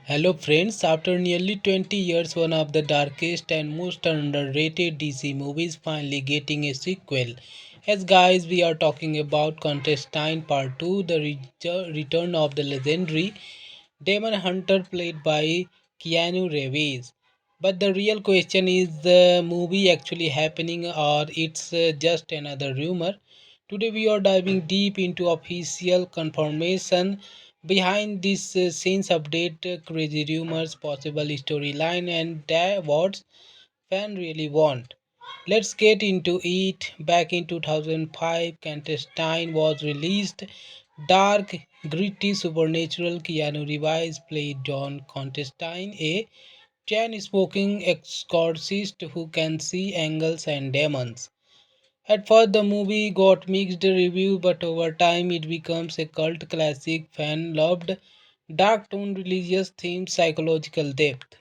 Hello friends, after nearly 20 years, one of the darkest and most underrated DC movies finally getting a sequel. As guys, we are talking about Contestine Part 2, the return of the legendary Demon Hunter played by Keanu Reeves. But the real question is the movie actually happening or it's just another rumor? Today we are diving deep into official confirmation behind this scenes update, crazy rumors, possible storyline, and what fans really want. Let's get into it. Back in 2005, Clandestine was released. Dark, gritty, supernatural. Keanu Reeves played John Constantine, a chain-smoking exorcist who can see angels and demons. At first, the movie got mixed review, but over time, it becomes a cult classic. Fan loved dark tone, religious themes, psychological depth.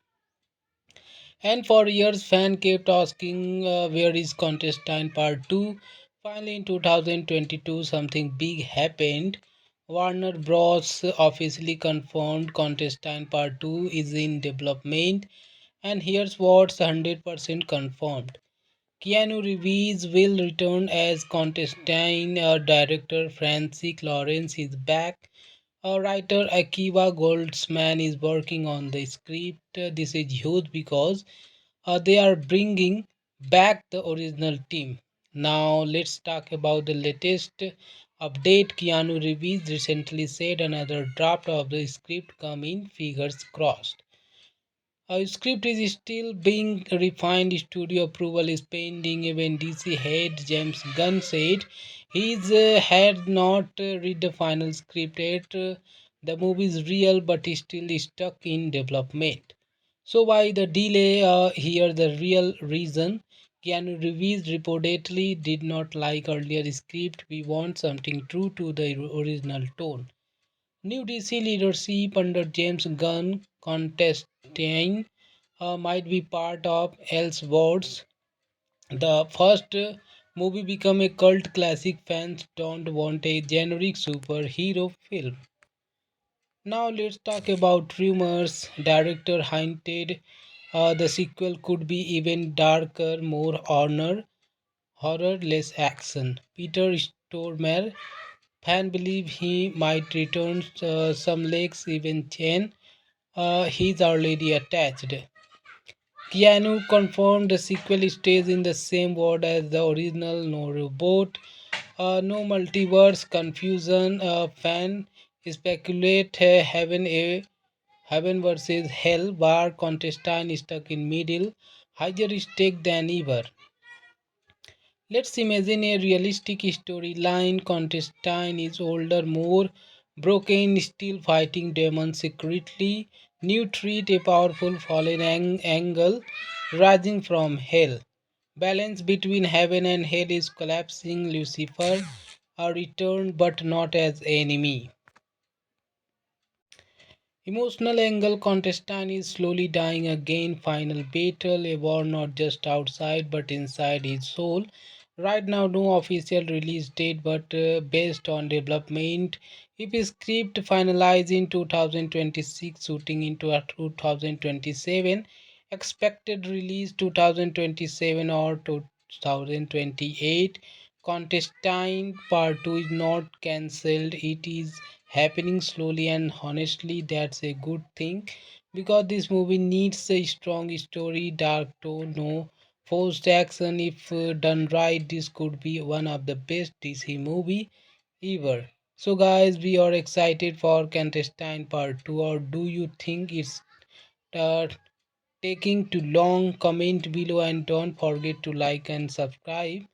And for years, fans kept asking, where is Contestine Part 2? Finally, in 2022, something big happened. Warner Bros. Officially confirmed Contestine Part 2 is in development, and here's what's 100% confirmed. Keanu Reeves will return as Constantine. Director Francis Lawrence is back. Writer Akiva Goldsman is working on the script. This is huge because they are bringing back the original team. Now let's talk about the latest update. Keanu Reeves recently said another draft of the script come in, figures crossed. Our script is still being refined. Studio approval is pending. Even DC head James Gunn said he had not read the final script yet. The movie is real but is still stuck in development. So why the delay? Here the real reason. Keanu Reeves reportedly did not like earlier script. We want something true to the original tone. New DC leadership under James Gunn contesting might be part of Elseworlds. The first movie become a cult classic. Fans don't want a generic superhero film. Now let's talk about rumors. Director hinted the sequel could be even darker, more horror, less action. Peter Stormare fan believe he might return some legs, even chain. He's already attached. Keanu confirmed the sequel stays in the same world as the original. No reboot, no multiverse confusion. Fan speculate heaven versus hell. War contestant stuck in middle. Higher stake than ever. Let's imagine a realistic storyline. Constantine is older, more broken, still fighting demons secretly. New treat a powerful fallen angle rising from hell. Balance between heaven and hell is collapsing. Lucifer a return but not as enemy. Emotional angle contestant is slowly dying again. Final battle, a war not just outside but inside his soul. Right now, no official release date, but based on development, if his script finalized in 2026, shooting into a 2027, expected release 2027 or 2028. Contestine Part 2 is not cancelled, it is happening slowly, and honestly that's a good thing because this movie needs a strong story, dark tone, no forced action. If done right, this could be one of the best DC movie ever. So guys, we are excited for Clandestine Part 2, or do you think it's uh, taking too long? Comment below and don't forget to like and subscribe.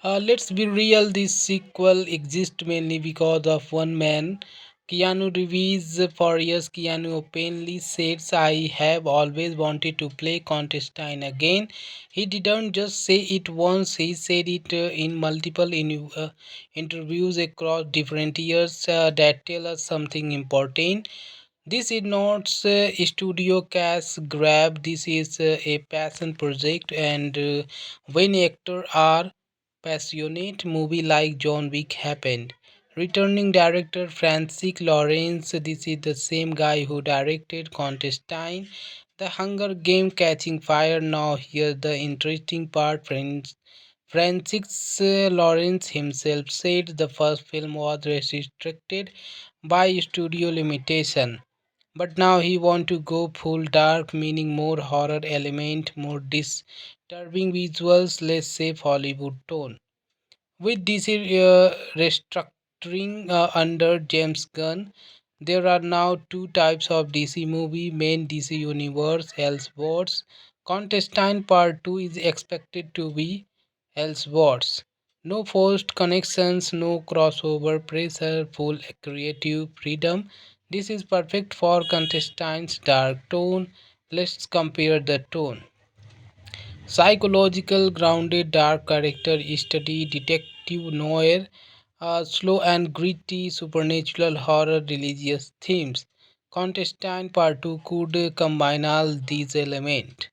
Let's be real, this sequel exists mainly because of one man, Keanu Reeves. For years, Keanu openly says, I have always wanted to play Constantine again. He didn't just say it once, he said it in multiple interviews across different years that tell us something important. This is not a studio cash grab, this is a passion project, and when actors are passionate, movie like John Wick happened. Returning director Francis Lawrence, this is the same guy who directed Contestine, The Hunger Game Catching Fire. Now here's the interesting part. Francis Lawrence himself said the first film was restricted by studio limitation. But now he want to go full dark, meaning more horror element, more disturbing visuals, less safe Hollywood tone. With DC restructuring under James Gunn, there are now two types of DC movie: main DC universe, Elseworlds. Contestine Part 2 is expected to be Elseworlds. No forced connections, no crossover pressure, full creative freedom. This is perfect for Contestine's dark tone. Let's compare the tone. Psychological, grounded, dark character study, detective noir, slow and gritty, supernatural horror, religious themes. Contestant Part 2 could combine all these elements.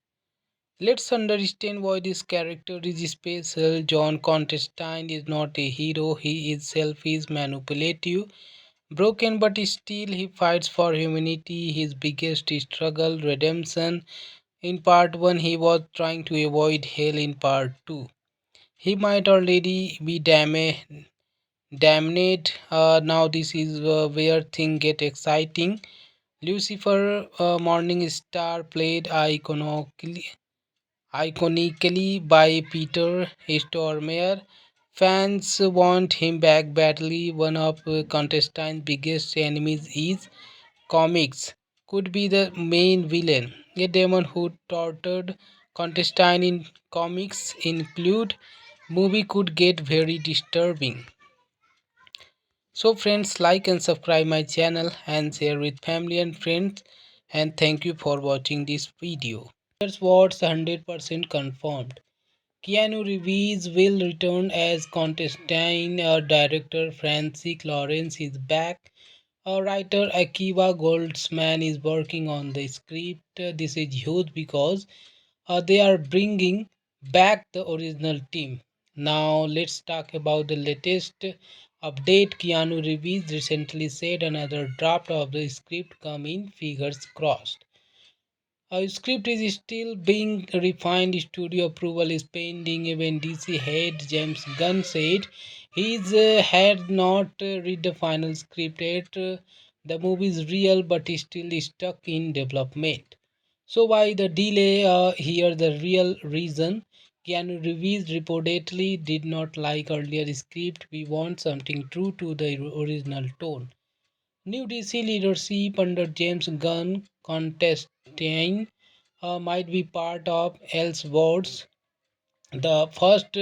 Let's understand why this character is special. John Contestine is not a hero, he is selfish, manipulative, broken, but still he fights for humanity. His biggest struggle, redemption. In part 1, he was trying to avoid hell. In part 2, he might already be damned. Now, this is where things get exciting. Lucifer, Morning Star, played iconically by Peter Stormare. Fans want him back badly. One of Constantine's biggest enemies is comics. Could be the main villain. A demon who tortured Constantine in comics include movie could get very disturbing. So friends, like and subscribe my channel and share with family and friends, and thank you for watching this video. Here's what's 100% confirmed. Keanu Reeves will return as Constantine. Director Francis Lawrence is back. Writer Akiva Goldsman is working on the script. This is huge because they are bringing back the original team. Now let's talk about the latest update. Keanu Reeves recently said another draft of the script come in, fingers crossed. Our script is still being refined. Studio approval is pending. Even DC head James Gunn said he had not read the final script yet. The movie is real but is still stuck in development. So why the delay? Here the real reason. Keanu Reeves reportedly did not like earlier script. We want something true to the original tone. New DC leadership under James Gunn, Constantine might be part of Elseworlds. The first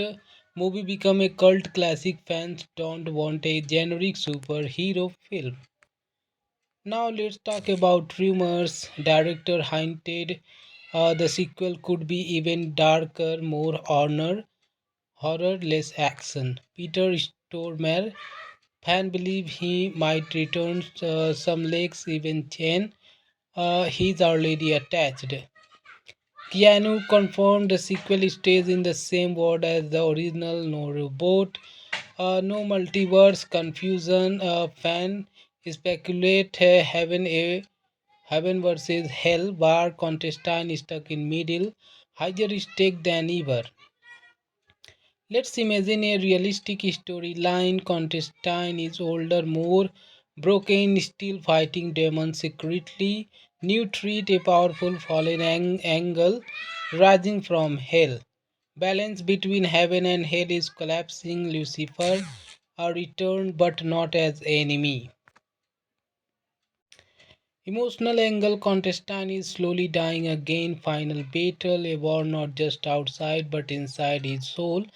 movie become a cult classic. Fans don't want a generic superhero film. Now let's talk about rumors. Director hinted the sequel could be even darker, more horror, less action. Peter Stormare fan believe he might return. Some leaks even chain. He's already attached. Keanu confirmed the sequel stays in the same world as the original. No reboot, no multiverse confusion. Fan speculate heaven versus hell. War contestant stuck in middle. Higher stake than ever. Let's imagine a realistic storyline. Constantine is older, more broken, still fighting demons secretly. New threat, a powerful fallen angle rising from hell. Balance between heaven and hell is collapsing. Lucifer a return but not as enemy. Emotional angle contestant is slowly dying again. Final battle, a war not just outside but inside his soul.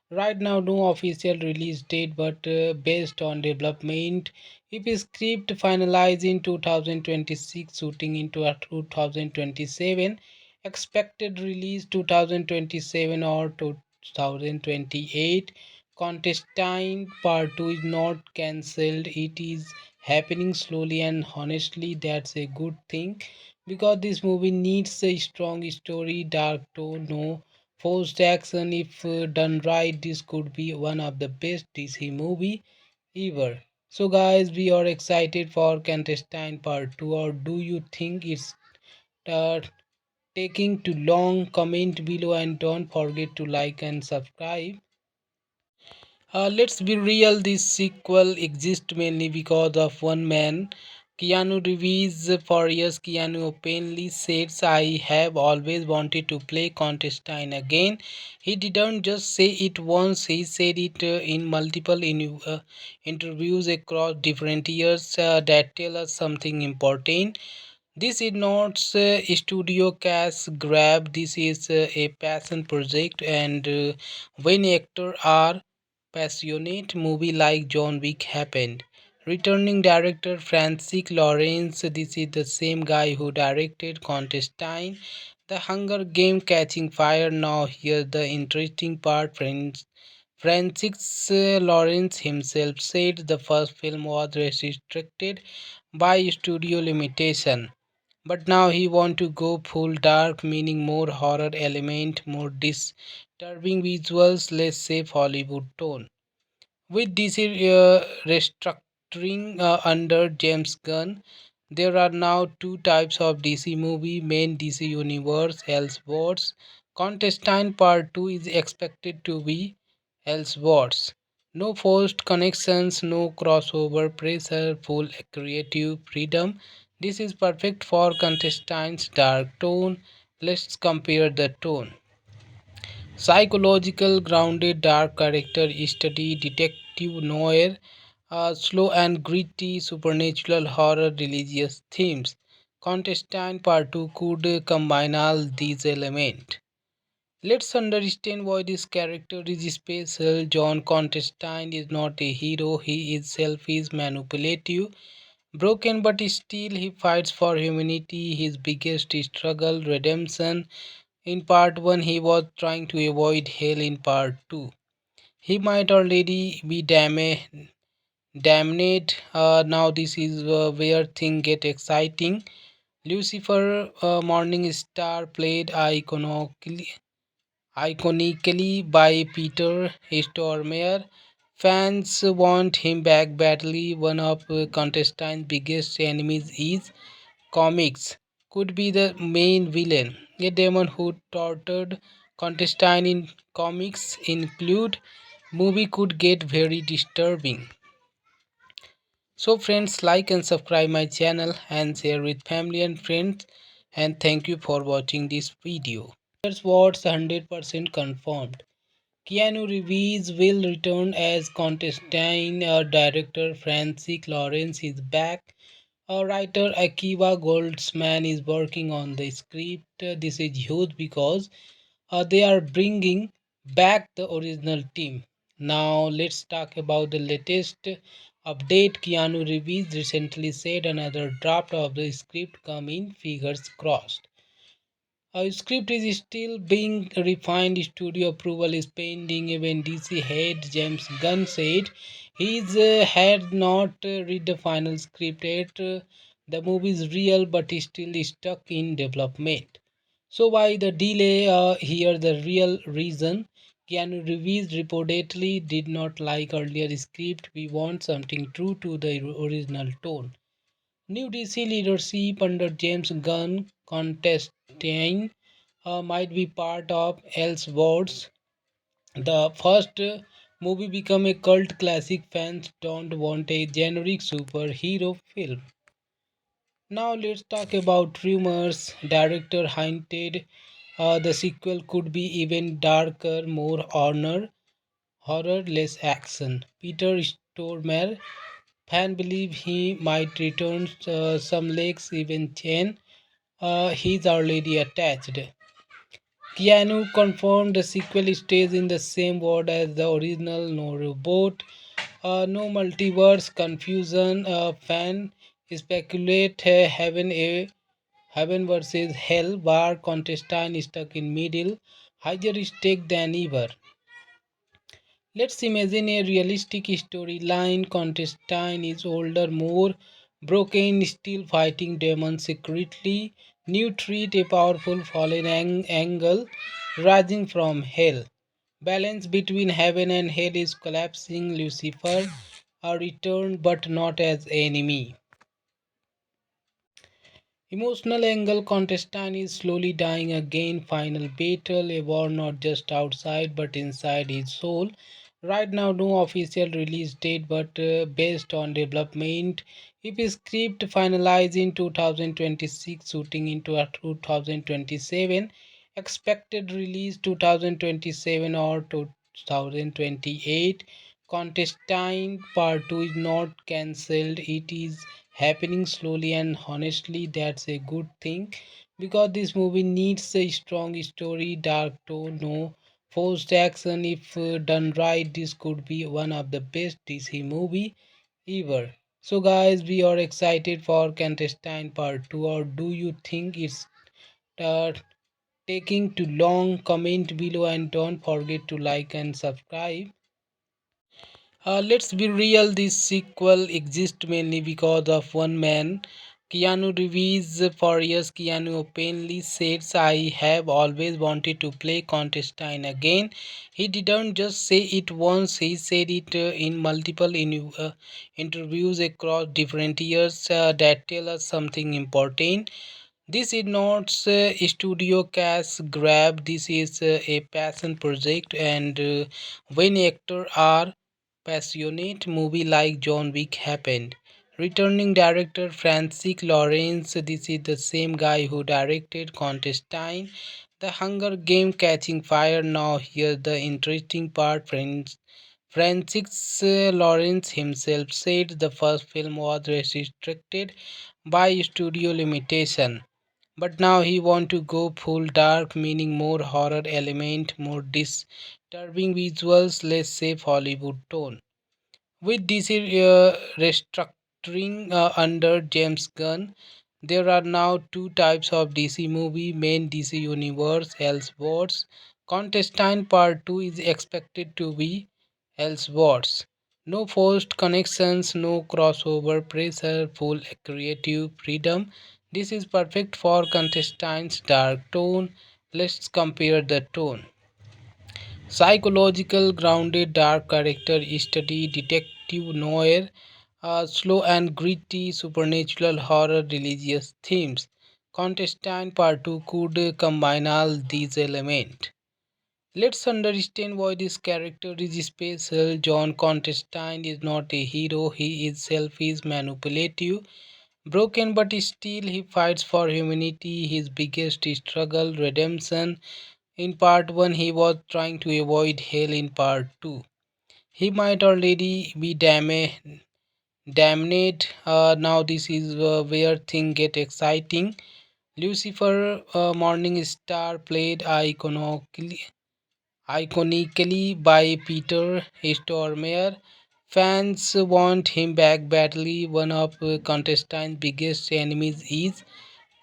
Right now, no official release date, but based on development, if his script finalized in 2026, shooting into 2027, expected release 2027 or 2028. Contestine Part 2 is not cancelled, it is happening slowly, and honestly, that's a good thing because this movie needs a strong story, dark tone, no forced action. If done right, this could be one of the best DC movie ever. So, guys, we are excited for Contestant Part 2, or do you think it's uh, taking too long? Comment below and don't forget to like and subscribe. Let's be real, this sequel exists mainly because of one man, Keanu Reeves. For years, Keanu openly says, I have always wanted to play Contestine again. He didn't just say it once, he said it in multiple interviews across different years that tell us something important. This is not a studio cash grab, this is a passion project, and when actors are passionate, movie like John Wick happened. Returning director Francis Lawrence, this is the same guy who directed Contestine, The Hunger Game Catching Fire. Now here's the interesting part, friends. Francis Lawrence himself said the first film was restricted by studio limitation. But now he want to go full dark, meaning more horror element, more disturbing visuals, less safe Hollywood tone. With DC restructuring under James Gunn, there are now two types of DC movie: main DC universe, Elseworlds. Contestant Part 2 is expected to be Elseworlds. No forced connections, no crossover pressure, full creative freedom. This is perfect for contestants' dark tone. Let's compare the tone. Psychological, grounded, dark character study, detective noir, slow and gritty, supernatural horror, religious themes. Contestant Part 2 could combine all these elements. Let's understand why this character is special. John Contestine is not a hero, he is selfish, manipulative, broken, but still he fights for humanity. His biggest struggle, redemption. In part 1, he was trying to avoid hell. In part 2, he might already be damned. Now, this is where things get exciting. Lucifer, Morning Star, played iconically by Peter Stormare. Fans want him back badly. One of contestant's biggest enemies is comics. Could be the main villain. A demon who tortured contestant in comics include movie could get very disturbing. So friends, like and subscribe my channel and share with family and friends, and thank you for watching this video. Here's what's 100% confirmed. Keanu Reeves will return as Constantine. Director Francis Lawrence is back. Writer Akiva Goldsman is working on the script. This is huge because they are bringing back the original team. Now let's talk about the latest update. Keanu Reeves recently said another draft of the script come in, fingers crossed. Our script is still being refined. Studio approval is pending. Even DC head James Gunn said he had not read the final script yet. The movie is real but is still stuck in development. So why the delay? Here the real reason. Keanu Reeves reportedly did not like earlier script. We want something true to the original tone. New DC leadership under James Gunn Constantine might be part of Elseworlds. The first movie become a cult classic. Fans don't want a generic superhero film. Now let's talk about rumors. Director hinted the sequel could be even darker, more horror, less action. Peter Stormare, fan believe he might return. Some leaks even chain. He's already attached. Keanu confirmed the sequel stays in the same world as the original. No reboot, no multiverse confusion. Fan speculate heaven versus hell. Bar contestant stuck in middle. Higher stake than ever. Let's imagine a realistic storyline. Constantine is older, more broken, still fighting demons secretly. New threat, a powerful fallen angel rising from hell. Balance between heaven and hell is collapsing. Lucifer, a return but not as enemy. Emotional angle contestant is slowly dying again. Final battle, a war not just outside but inside his soul. Right now, no official release date, but based on development, if his script finalized in 2026, shooting into a 2027, expected release 2027 or 2028. Contestant Part 2 is not cancelled, it is happening slowly, and honestly, that's a good thing because this movie needs a strong story, dark tone, no forced action. If done right, this could be one of the best DC movie ever. So, guys, we are excited for Contestant Part 2, or do you think it's uh, taking too long? Comment below and don't forget to like and subscribe. Let's be real, this sequel exists mainly because of one man, Keanu Reeves. For years, Keanu openly says, I have always wanted to play Constantine again. He didn't just say it once, he said it in multiple interviews across different years that tell us something important. This is not a studio cash grab, this is a passion project, and when actors are passionate, movie like John Wick happened. Returning director Francis Lawrence, this is the same guy who directed Constantine, The Hunger Game Catching Fire. Now here's the interesting part, friends. Francis Lawrence himself said the first film was restricted by studio limitation, but now he want to go full dark, meaning more horror element, more disturbing visuals, less safe Hollywood tone. With DC restructuring under James Gunn, there are now two types of DC movie: main DC universe, Elseworlds. Contestant Part 2 is expected to be Elseworlds. No forced connections, no crossover pressure, full creative freedom. This is perfect for contestants' dark tone. Let's compare the tone. Psychological, grounded, dark character study, detective noir, slow and gritty, supernatural horror, religious themes. Contestant Part 2 could combine all these elements. Let's understand why this character is special. John Contestine is not a hero, he is selfish, manipulative, broken, but still he fights for humanity. His biggest struggle, redemption. In part 1, he was trying to avoid hell. In part 2, he might already be damned. Now, this is where things get exciting. Lucifer, Morning Star, played iconically by Peter Stormare. Fans want him back badly. One of contestant's biggest enemies is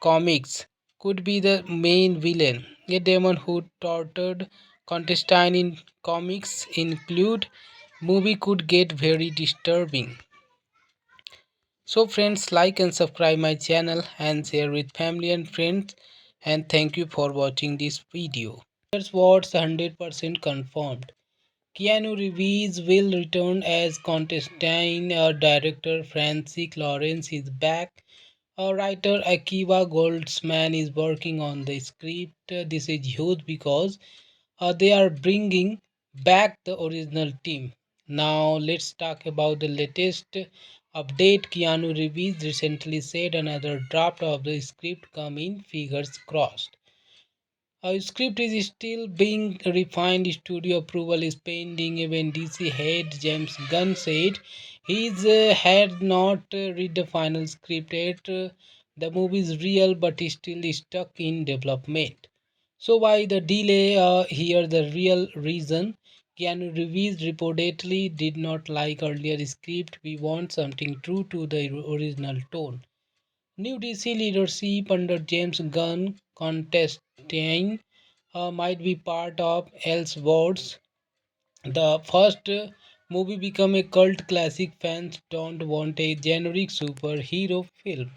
comics. Could be the main villain. A demon who tortured contestant in comics include movie could get very disturbing. So friends, like and subscribe my channel and share with family and friends, and thank you for watching this video. Here's what's 100% confirmed. Keanu Reeves will return as Constantine. Director Francis Lawrence is back. Writer Akiva Goldsman is working on the script. This is huge because they are bringing back the original team. Now let's talk about the latest update. Keanu Reeves recently said another draft of the script come in, figures crossed. Our script is still being refined. Studio approval is pending. Even DC head James Gunn said he had not read the final script yet. The movie is real but is still stuck in development. So why the delay? Here the real reason. Keanu Reeves reportedly did not like earlier script. We want something true to the original tone. New DC leadership under James Gunn, Constantine might be part of Elseworlds. The first movie become a cult classic. Fans don't want a generic superhero film.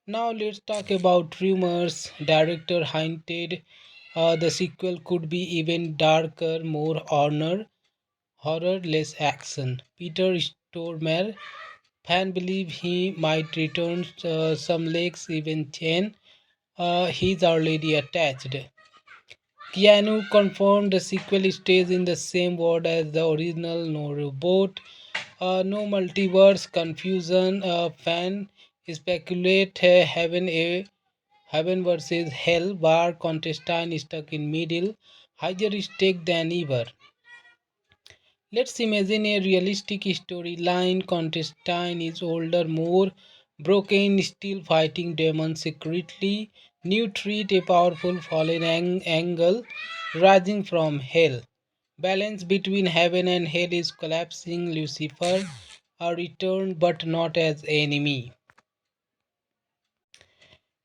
Now let's talk about rumors. Director hinted the sequel could be even darker, more honor. horror, less action. Peter Stormare, fan believe he might return, some leaks even chain. He's already attached. Keanu confirmed the sequel stays in the same world as the original, no reboot, no multiverse confusion. Fan speculate heaven versus hell, where contestant stuck in middle, higher stake than ever. Let's imagine a realistic storyline. Contestant is older, more broken, still fighting demons secretly. New treat a powerful fallen angle rising from hell. Balance between heaven and hell is collapsing. Lucifer a return but not as enemy.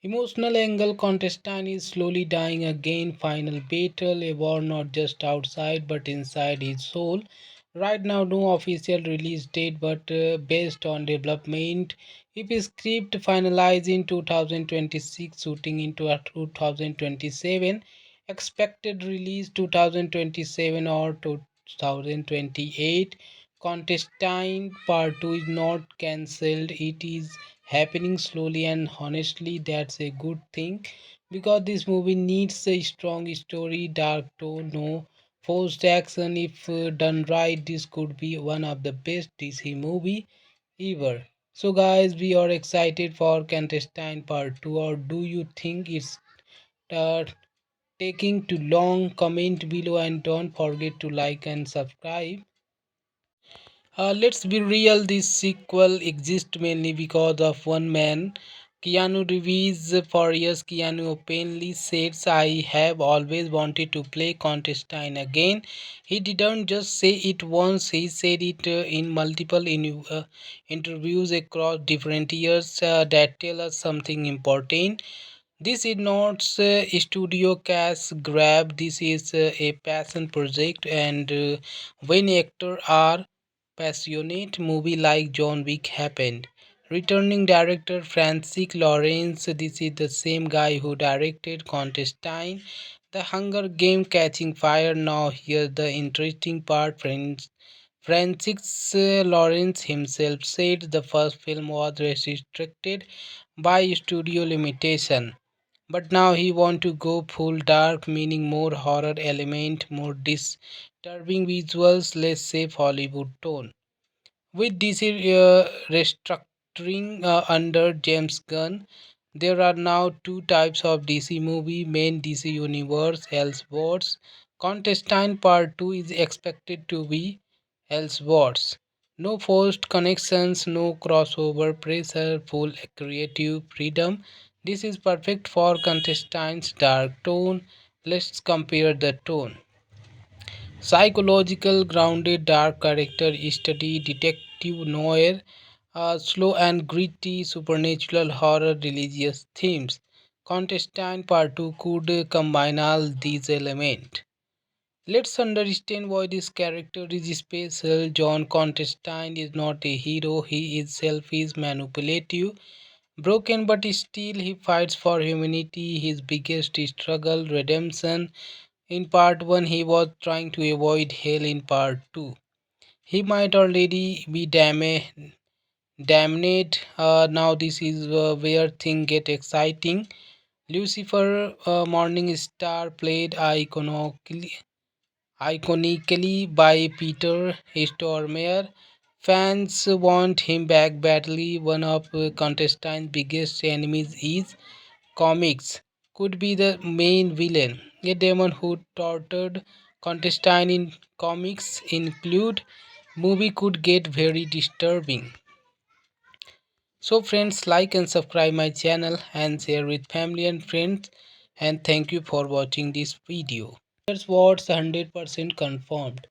Emotional angle contestant is slowly dying again. Final battle, a war not just outside but inside his soul. Right now, no official release date, but based on development, if his script finalized in 2026, shooting into a 2027, expected release 2027 or 2028. Contestant Part 2 is not cancelled, it is happening slowly, and honestly, that's a good thing because this movie needs a strong story, dark tone, no forced action. If done right, this could be one of the best DC movie ever. So, guys, we are excited for Contestant Part 2, or do you think it's uh, taking too long? Comment below and don't forget to like and subscribe. Let's be real, this sequel exists mainly because of one man, Keanu Reeves. For years, Keanu openly says, I have always wanted to play Contestine again. He didn't just say it once, he said it in multiple interviews across different years that tell us something important. This is not a studio cash grab, this is a passion project, and when actors are passionate, movie like John Wick happened. Returning director Francis Lawrence, this is the same guy who directed Contestine, The Hunger Game Catching Fire. Now here's the interesting part. Francis Lawrence himself said the first film was restricted by studio limitation. But now he want to go full dark, meaning more horror element, more disturbing visuals, less safe Hollywood tone. With DC restructuring under James Gunn, there are now two types of DC movie: main DC universe, Elseworlds. Contestant Part 2 is expected to be Elseworlds. No forced connections, no crossover pressure, full creative freedom. This is perfect for contestants' dark tone. Let's compare the tone. Psychological grounded dark character study, detective noir, slow and gritty supernatural horror, religious themes. Contestant Part 2 could combine all these elements. Let's understand why this character is special. John Contestine is not a hero, he is selfish, manipulative, broken, but still he fights for humanity. His biggest struggle, redemption. In part 1, he was trying to avoid hell. In part 2, he might already be damned. Now, this is where things get exciting. Lucifer, Morning Star, played iconically by Peter Stormare. Fans want him back badly. One of contestant's biggest enemies is comics. Could be the main villain. A demon who tortured contestant in comics include. Movie could get very disturbing. So friends, like and subscribe my channel and share with family and friends, and thank you for watching this video. Here's what's 100% confirmed.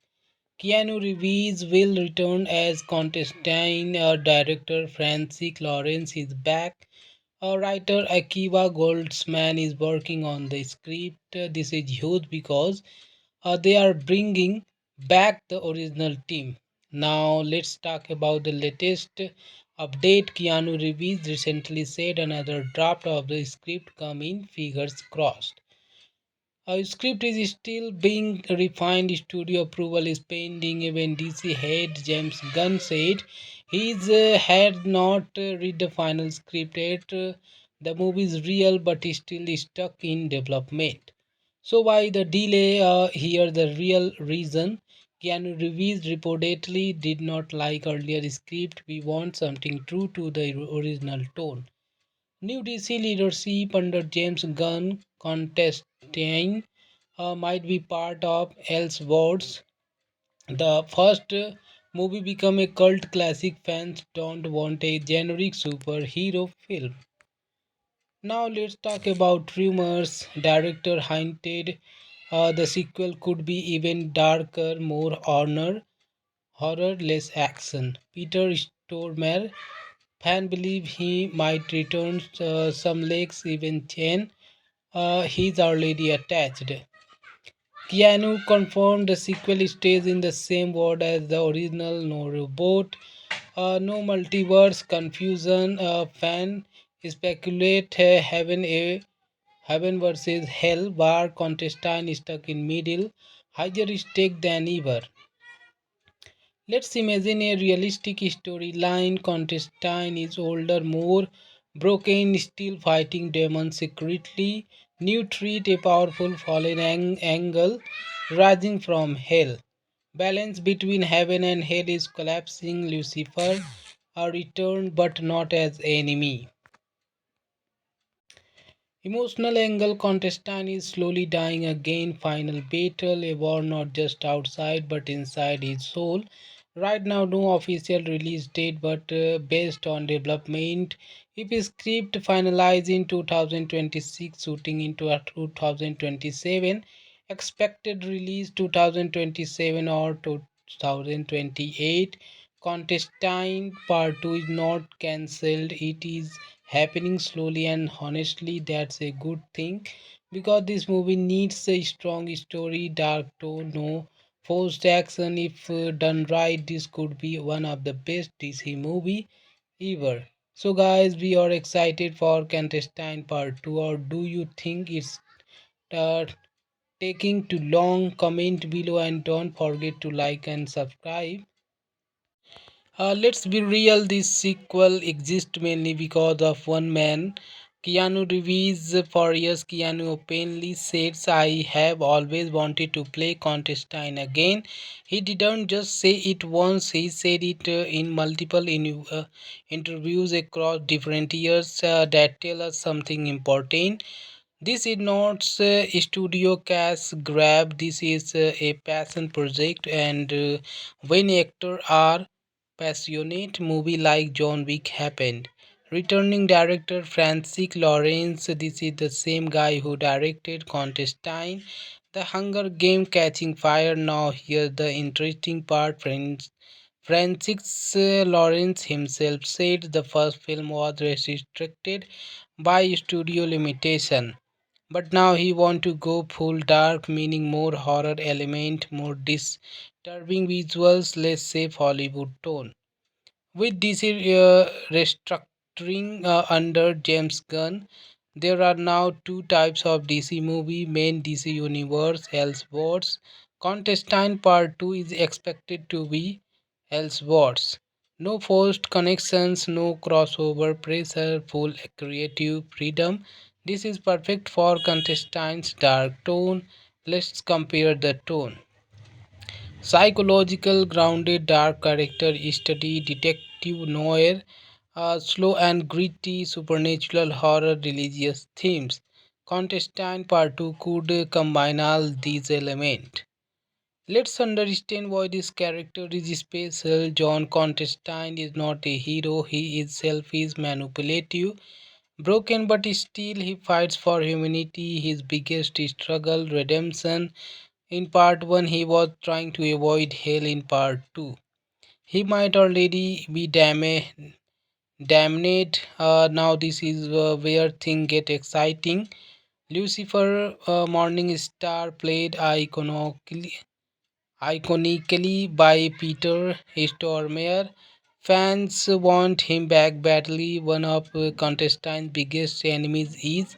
Keanu Reeves will return as Constantine. Director Francis Lawrence is back. Writer Akiva Goldsman is working on the script. This is huge because they are bringing back the original team. Now let's talk about the latest update. Keanu Reeves recently said another draft of the script come in, figures crossed. Our script is still being refined, studio approval is pending. Even DC head James Gunn said he had not read the final script yet. The movie is real but is still stuck in development. So why the delay? Here the real reason. Keanu Reeves reportedly did not like earlier script. We want something true to the original tone. New DC leadership under James Gunn contesting might be part of Elseworlds. The first movie become a cult classic. Fans don't want a generic superhero film. Now let's talk about rumors. Director hinted the sequel could be even darker, more horror, less action. Peter Stormare fan believe he might return some legs, even Chen. He's already attached. Keanu confirmed the sequel stays in the same world as the original. No reboot, no multiverse confusion. Fan speculate heaven versus hell. War contestant stuck in middle. Higher stake than ever. Let's imagine a realistic storyline. Constantine is older, more broken, still fighting demons secretly. New treat a powerful fallen angle rising from hell. Balance between heaven and hell is collapsing. Lucifer a return but not as enemy. Emotional angle contestant is slowly dying again. Final battle, a war not just outside but inside his soul. Right now, no official release date, but based on development, if his script finalized in 2026, shooting into a 2027, expected release 2027 or 2028. Contestant Part 2 is not cancelled, it is happening slowly, and honestly that's a good thing because this movie needs a strong story, dark tone, no forced action. If done right, this could be one of the best DC movie ever. So guys, we are excited for Contestant Part 2, or do you think it's uh, taking too long? Comment below and don't forget to like and subscribe. Let's be real, this sequel exists mainly because of one man, Keanu Reeves. For years, Keanu openly says, I have always wanted to play Constantine again. He didn't just say it once, he said it in multiple interviews across different years that tell us something important. This is not a studio cash grab, this is a passion project, and when actors are passionate, movie like John Wick happened. Returning director Francis Lawrence, this is the same guy who directed Constantine, The Hunger Game Catching Fire. Now here's the interesting part. Francis Lawrence himself said the first film was restricted by studio limitation. But now he want to go full dark, meaning more horror element, more disturbing visuals, less safe Hollywood tone. With DC restructuring under James Gunn, there are now two types of DC movie: main DC universe, Elseworlds. Contestant Part 2 is expected to be Elseworlds. No forced connections, no crossover pressure, full creative freedom. This is perfect for contestants' dark tone. Let's compare the tone. Psychological grounded dark character study, detective noir, slow and gritty supernatural horror, religious themes. Contestant Part 2 could combine all these elements. Let's understand why this character is special. John Contestine is not a hero, he is selfish, manipulative, broken, but still he fights for humanity. His biggest struggle, redemption. In part 1, he was trying to avoid hell. In part 2, he might already be damned. Now this is where things get exciting. Lucifer, Morning Star, played iconically by Peter Stormare. Fans want him back badly. One of contestant's biggest enemies is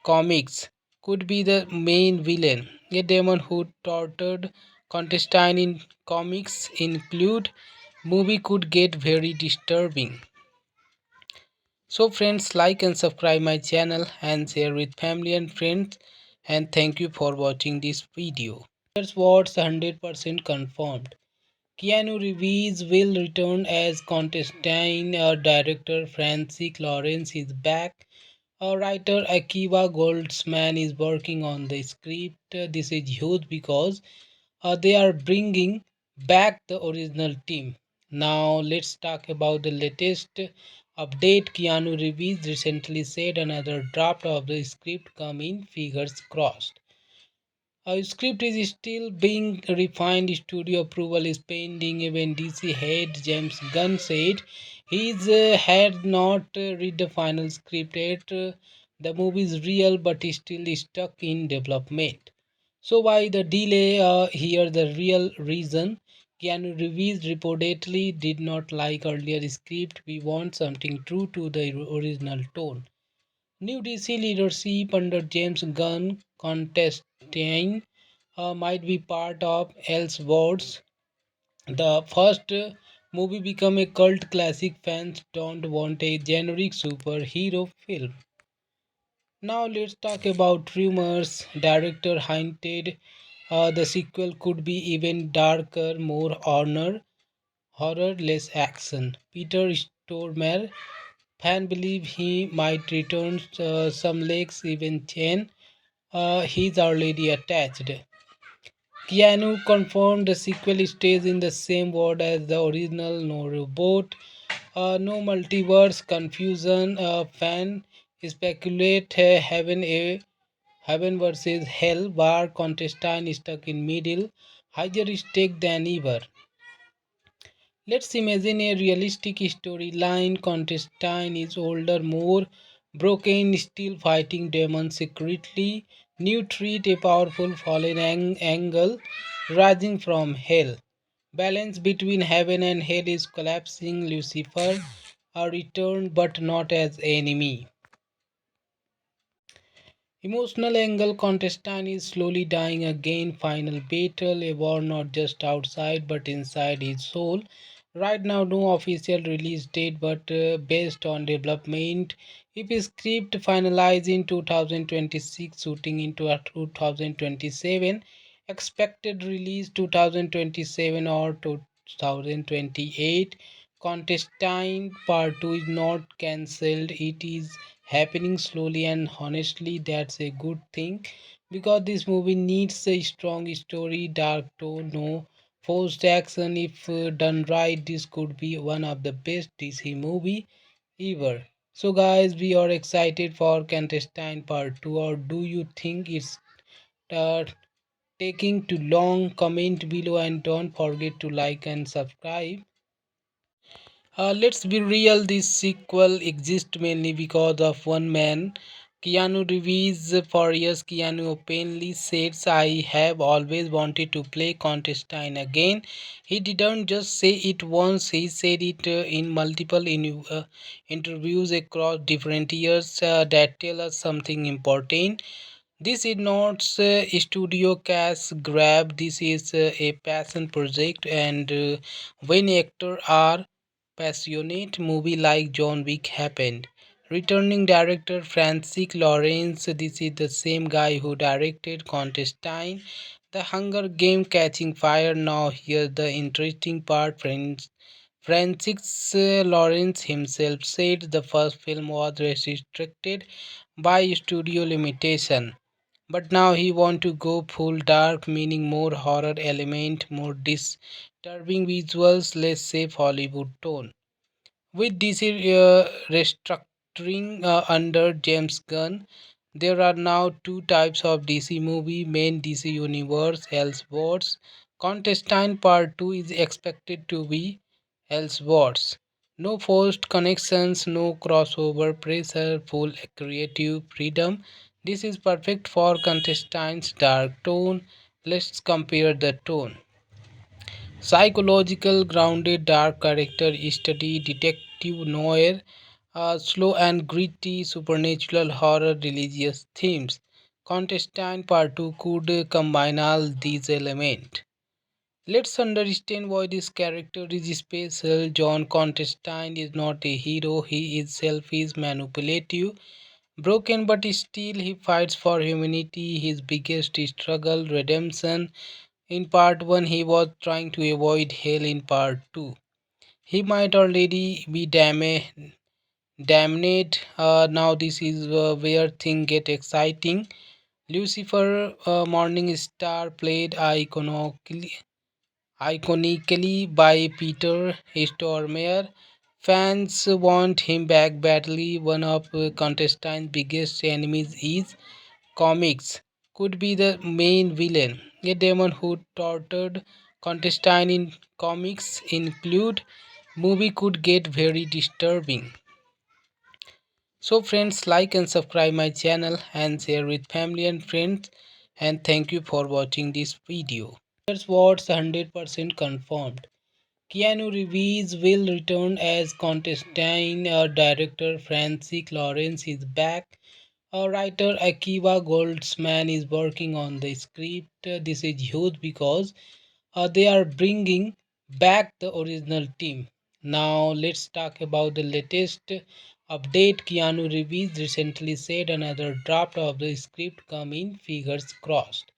comics. could be the main villain. A demon who tortured contestants in comics include movie could get very disturbing. So friends, like and subscribe my channel and share with family and friends, and thank you for watching this video. Here's what's 100% confirmed. Keanu Reeves will return as Constantine. Director Francis Lawrence is back. Writer Akiva Goldsman is working on the script. This is huge because they are bringing back the original team. Now let's talk about the latest update. Keanu Reeves recently said another draft of the script come in, figures crossed. Our script is still being refined. Studio approval is pending. Even DC head James Gunn said he had not read the final script yet. The movie is real but is still stuck in development. So why the delay? Here the real reason. Keanu Reeves reportedly did not like earlier script. We want something true to the original tone. New DC leadership under James Gunn contesting might be part of Elseworlds. The first movie become a cult classic. Fans don't want a generic superhero film. Now let's talk about rumors. Director hinted the sequel could be even darker, more horror, less action. Peter Stormare fan believe he might return. Some leaks even chain he's already attached. Keanu confirmed the sequel stays in the same world as the original. No reboot, no multiverse confusion. Fan speculate heaven versus hell war contestant stuck in middle. Higher stake than ever. Let's imagine a realistic storyline. Constantine is older, more broken, still fighting demons secretly. New treat a powerful fallen angle rising from hell. Balance between heaven and hell is collapsing. Lucifer a return but not as enemy. Emotional angle contestant is slowly dying again. Final battle, a war not just outside but inside his soul. Right now, no official release date, but based on development, if his script finalized in 2026, shooting into a 2027, expected release 2027 or 2028. Contestine Part 2 is not cancelled, it is happening slowly, and honestly that's a good thing because this movie needs a strong story, dark tone, no forced action. If done right, this could be one of the best DC movie ever. So guys, we are excited for Contestine Part 2, or do you think it's uh, taking too long? Comment below and don't forget to like and subscribe. Let's be real, this sequel exists mainly because of one man, Keanu Reeves. For years, Keanu openly says, I have always wanted to play Constantine again. He didn't just say it once, he said it in multiple interviews across different years that tell us something important. This is not a studio cash grab, this is a passion project, and when actors are passionate, movie like John Wick happened. Returning director Francis Lawrence, this is the same guy who directed Constantine, The Hunger Game Catching Fire. Now here's the interesting part. Francis Lawrence himself said the first film was restricted by studio limitation. But now he want to go full dark, meaning more horror element, more disturbing visuals, less safe Hollywood tone. With DC restructuring under James Gunn, there are now two types of DC movie: main DC universe, Elseworlds. Contestine Part 2 is expected to be Elseworlds. No forced connections, no crossover pressure, full creative freedom. This is perfect for Contestine's dark tone. Let's compare the tone. Psychological grounded dark character study, detective noir, slow and gritty supernatural horror, religious themes. Contestant Part 2 could combine all these elements. Let's understand why this character is special. John Contestine is not a hero, he is selfish, manipulative, broken, but still he fights for humanity. His biggest struggle, redemption. In part 1, he was trying to avoid hell. In part 2, he might already be damned. Now, this is where things get exciting. Lucifer, Morning Star, played iconically by Peter Stormare. Fans want him back badly. One of contestant's biggest enemies is comics. Could be the main villain. A demon who tortured contestant in comics include movie could get very disturbing. So friends, like and subscribe my channel and share with family and friends, and thank you for watching this video. Here's what's 100% confirmed. Keanu Reeves will return as Constantine. Director Francis Lawrence is back. Writer Akiva Goldsman is working on the script. This is huge because they are bringing back the original team. Now let's talk about the latest update. Keanu Reeves recently said another draft of the script come in, fingers crossed.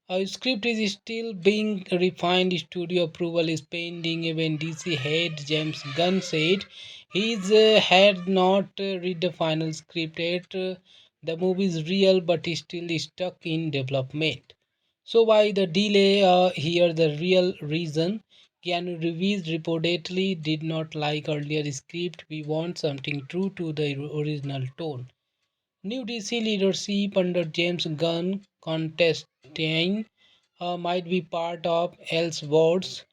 Our script is still being refined. Studio approval is pending. Even DC head James Gunn said he had not read the final script yet. The movie is real but is still stuck in development. So why the delay? Here the real reason. Keanu Reeves reportedly did not like earlier script. We want something true to the original tone. New DC leadership under James Gunn contesting might be part of Elseworlds.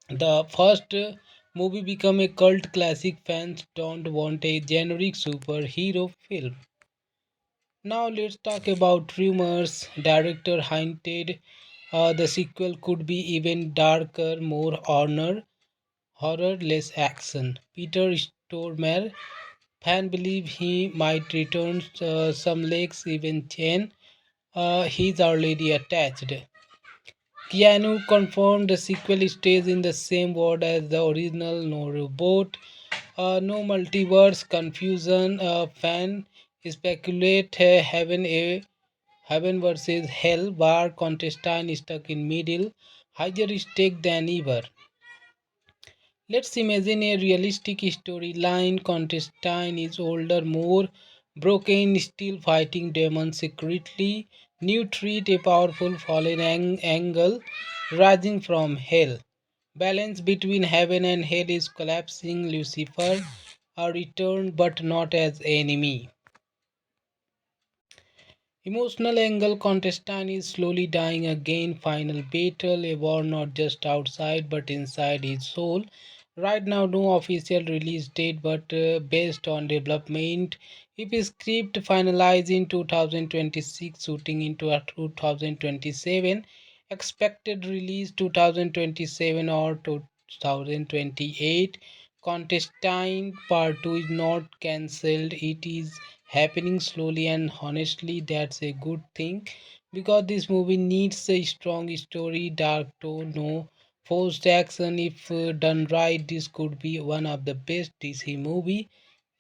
The first movie become a cult classic. Fans don't want a generic superhero film. Now let's talk about rumors. Director hinted the sequel could be even darker, more horror, less action. Peter Stormare fan believe he might return. Some leaks even chain. He's already attached. Keanu confirmed the sequel stays in the same world as the original. No reboot, no multiverse confusion. Fan speculate heaven versus hell. War contestant stuck in middle. Higher stake than ever. Let's imagine a realistic storyline. Constantine is older, more broken, still fighting demons secretly. New treat a powerful fallen angle rising from hell. Balance between heaven and hell is collapsing. Lucifer a return but not as enemy. Emotional angle contestant is slowly dying again. Final battle, a war not just outside but inside his soul. Right now, no official release date, but based on development, if his script finalized in 2026, shooting into 2027, expected release 2027 or 2028. Contestant Part 2 is not cancelled, it is happening slowly, and honestly that's a good thing because this movie needs a strong story, dark tone, no forced action. If done right, this could be one of the best DC movie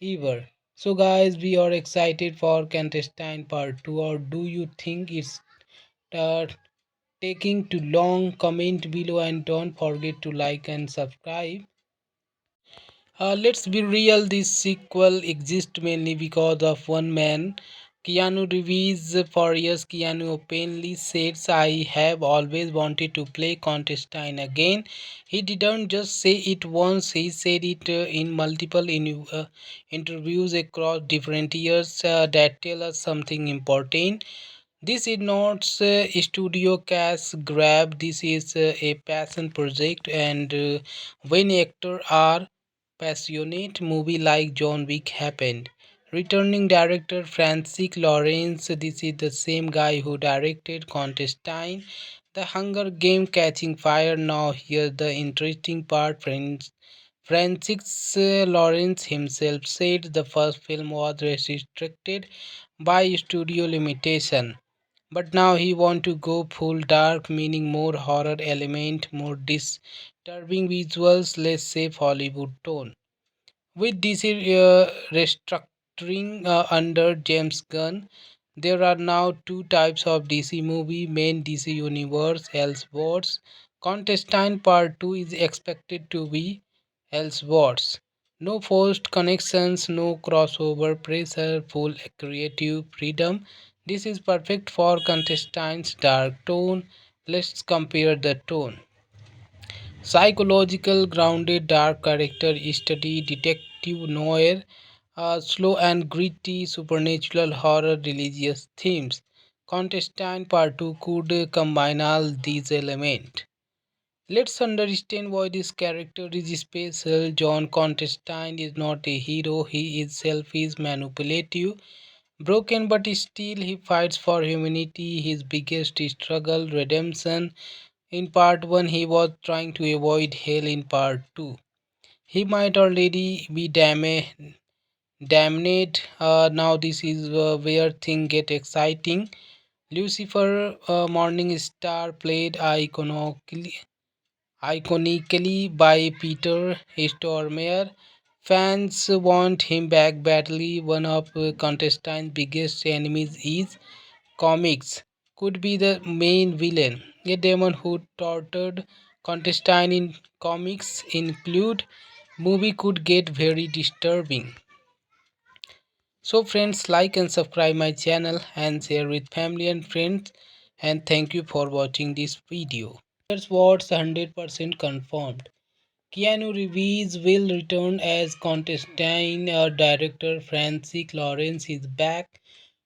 ever. So guys, we are excited for Contestant Part 2, or do you think it's uh, taking too long? Comment below and don't forget to like and subscribe. Let's be real, this sequel exists mainly because of one man, Keanu Reeves. For years, Keanu openly says, I have always wanted to play Constantine again. He didn't just say it once, he said it in multiple interviews across different years that tell us something important. This is not a studio cash grab, this is a passion project, and when actors are passionate, movie like John Wick happened. Returning director Francis Lawrence, this is the same guy who directed Constantine, The Hunger Game, Catching Fire. Now here's the interesting part, friends. Francis Lawrence himself said the first film was restricted by studio limitation, but now he want to go full dark, meaning more horror element, more disturbing visuals, less safe Hollywood tone. With DC restructuring under James Gunn, there are now two types of DC movie: main DC universe, Elseworlds. Contestant Part 2 is expected to be Elseworlds. No forced connections, no crossover pressure, full creative freedom. This is perfect for contestants' dark tone. Let's compare the tone. Psychological, grounded, dark character study, detective noir, slow and gritty, supernatural horror, religious themes. Contestant Part 2 could combine all these elements. Let's understand why this character is special. John Contestine is not a hero, he is selfish, manipulative, broken, but still he fights for humanity. His biggest struggle, redemption. In part 1, he was trying to avoid hell. In part 2, he might already be damned. Now, this is where things get exciting. Lucifer, Morning Star, played iconically by Peter Stormare. Fans want him back badly. One of contestant's biggest enemies is comics. Could be the main villain. A demon who tortured contestant in comics include movie could get very disturbing. So friends, like and subscribe my channel and share with family and friends, and thank you for watching this video. Here's what's 100% confirmed. Keanu Reeves will return as Constantine. Director Francis Lawrence is back.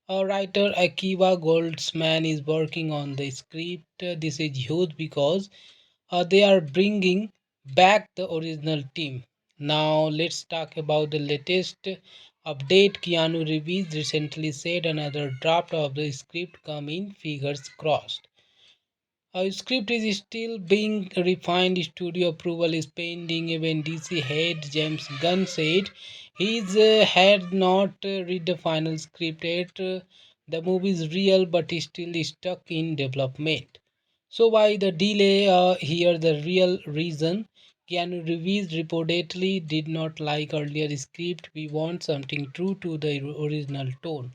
Writer Akiva Goldsman is working on the script. This is huge because they are bringing back the original team. Now let's talk about the latest update. Keanu Reeves recently said another draft of the script come in, fingers crossed. Our script is still being refined. Studio approval is pending. Even DC head James Gunn said he had not read the final script yet. The movie is real but is still stuck in development. So why the delay? Here the real reason. Keanu Reeves reportedly did not like earlier script. We want something true to the original tone.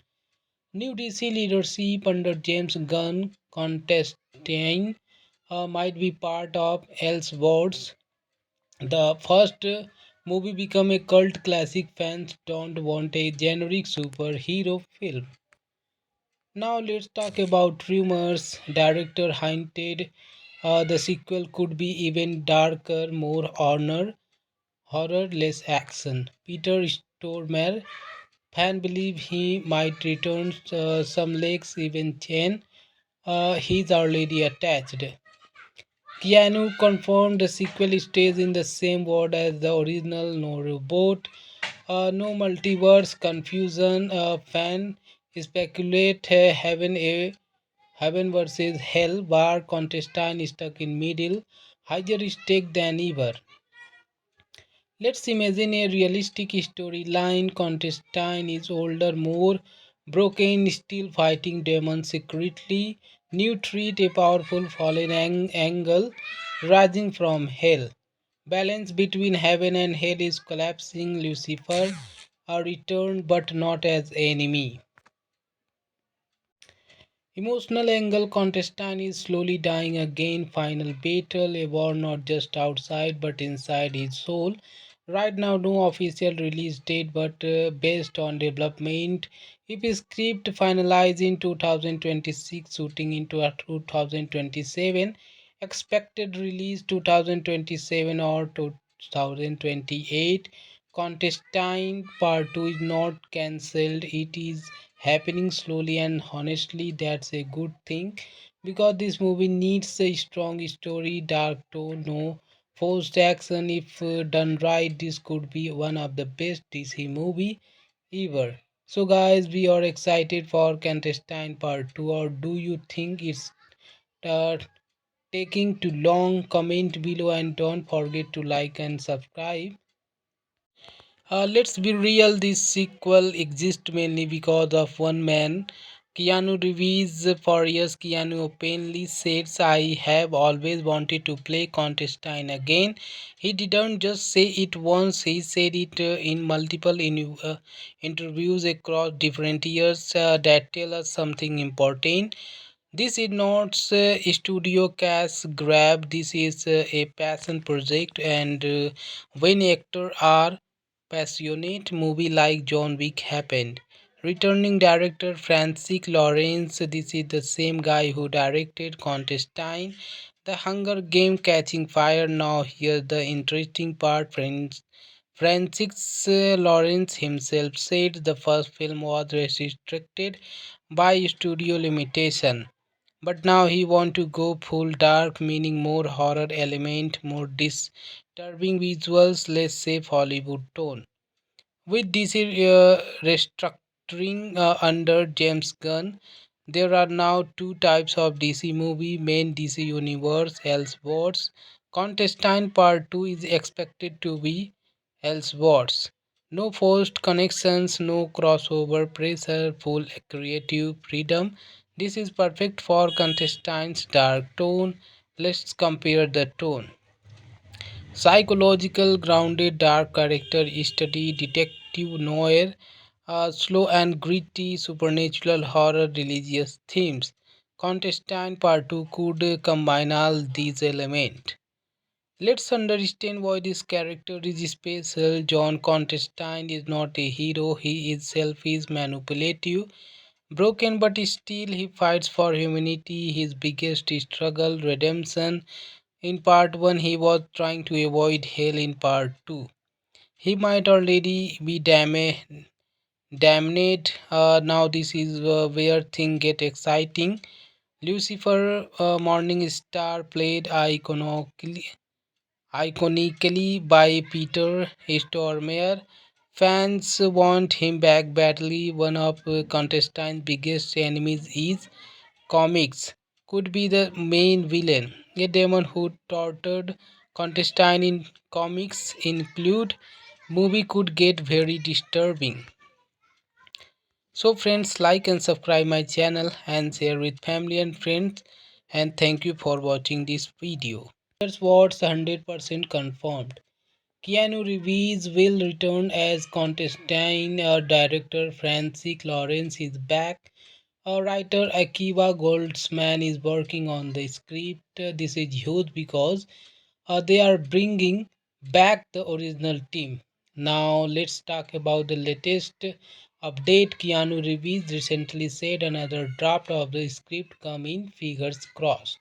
New DC leadership under James Gunn contesting might be part of Elseworlds. The first movie become a cult classic. Fans don't want a generic superhero film. Now let's talk about rumors. Director hinted the sequel could be even darker, more horror, less action. Peter Stormare fan believe he might return. Some leaks even chain. He's already attached. Keanu confirmed the sequel stays in the same world as the original. No reboot, no multiverse confusion. Fan speculate heaven versus hell. Bar contestant stuck in middle. Higher stake than ever. Let's imagine a realistic storyline. Constantine is older, more broken, still fighting demons secretly. New threat, a powerful fallen angel rising from hell. Balance between heaven and hell is collapsing. Lucifer a return but not as enemy. Emotional angle contestant is slowly dying again. Final battle, a war not just outside but inside his soul. Right now, no official release date, but based on development, if his script finalized in 2026, shooting into 2027, expected release 2027 or 2028. Contestant Part 2 is not cancelled, it is happening slowly, and honestly that's a good thing because this movie needs a strong story, dark tone, no forced action. If done right, this could be one of the best DC movie ever. So guys, we are excited for Contestant Part 2, or do you think it's uh, taking too long? Comment below and don't forget to like and subscribe. Let's be real, this sequel exists mainly because of one man, Keanu Reeves. For years, Keanu openly says, I have always wanted to play Contestine again. He didn't just say it once, he said it in multiple interviews across different years that tell us something important. This is not a studio cash grab. This is a passion project, and when actors are passionate, movie like John Wick happened. Returning director Francis Lawrence, this is the same guy who directed Contestine, The Hunger Game Catching Fire. Now here's the interesting part, friends. Francis Lawrence himself said the first film was restricted by studio limitation, but now he want to go full dark, meaning more horror element, more disturbing visuals, less safe Hollywood tone. With DC restructuring under James Gunn, there are now two types of DC movie: main DC universe, Elseworlds. Contestine Part 2 is expected to be Elseworlds. No forced connections, no crossover pressure, full creative freedom. This is perfect for Contestine's dark tone. Let's compare the tone. Psychological, grounded, dark character study, detective noir, slow and gritty, supernatural horror, religious themes. Contestant Part 2 could combine all these elements. Let's understand why this character is special. John Contestine is not a hero, he is selfish, manipulative, broken, but still he fights for humanity. His biggest struggle, redemption. In part 1, he was trying to avoid hell. In part 2, he might already be damned. Now, this is where things get exciting. Lucifer, Morning Star, played iconically by Peter Stormare. Fans want him back badly. One of Constantine's biggest enemies is comics. Could be the main villain. A demon who tortured Constantine in comics include movie could get very disturbing. So friends, like and subscribe my channel and share with family and friends, and thank you for watching this video. Here's what's 100% confirmed. Keanu Reeves will return as Constantine. Director Francis Lawrence is back. Writer Akiva Goldsman is working on the script. This is huge because they are bringing back the original team. Now let's talk about the latest update. Keanu Reeves recently said another draft of the script come in, fingers crossed.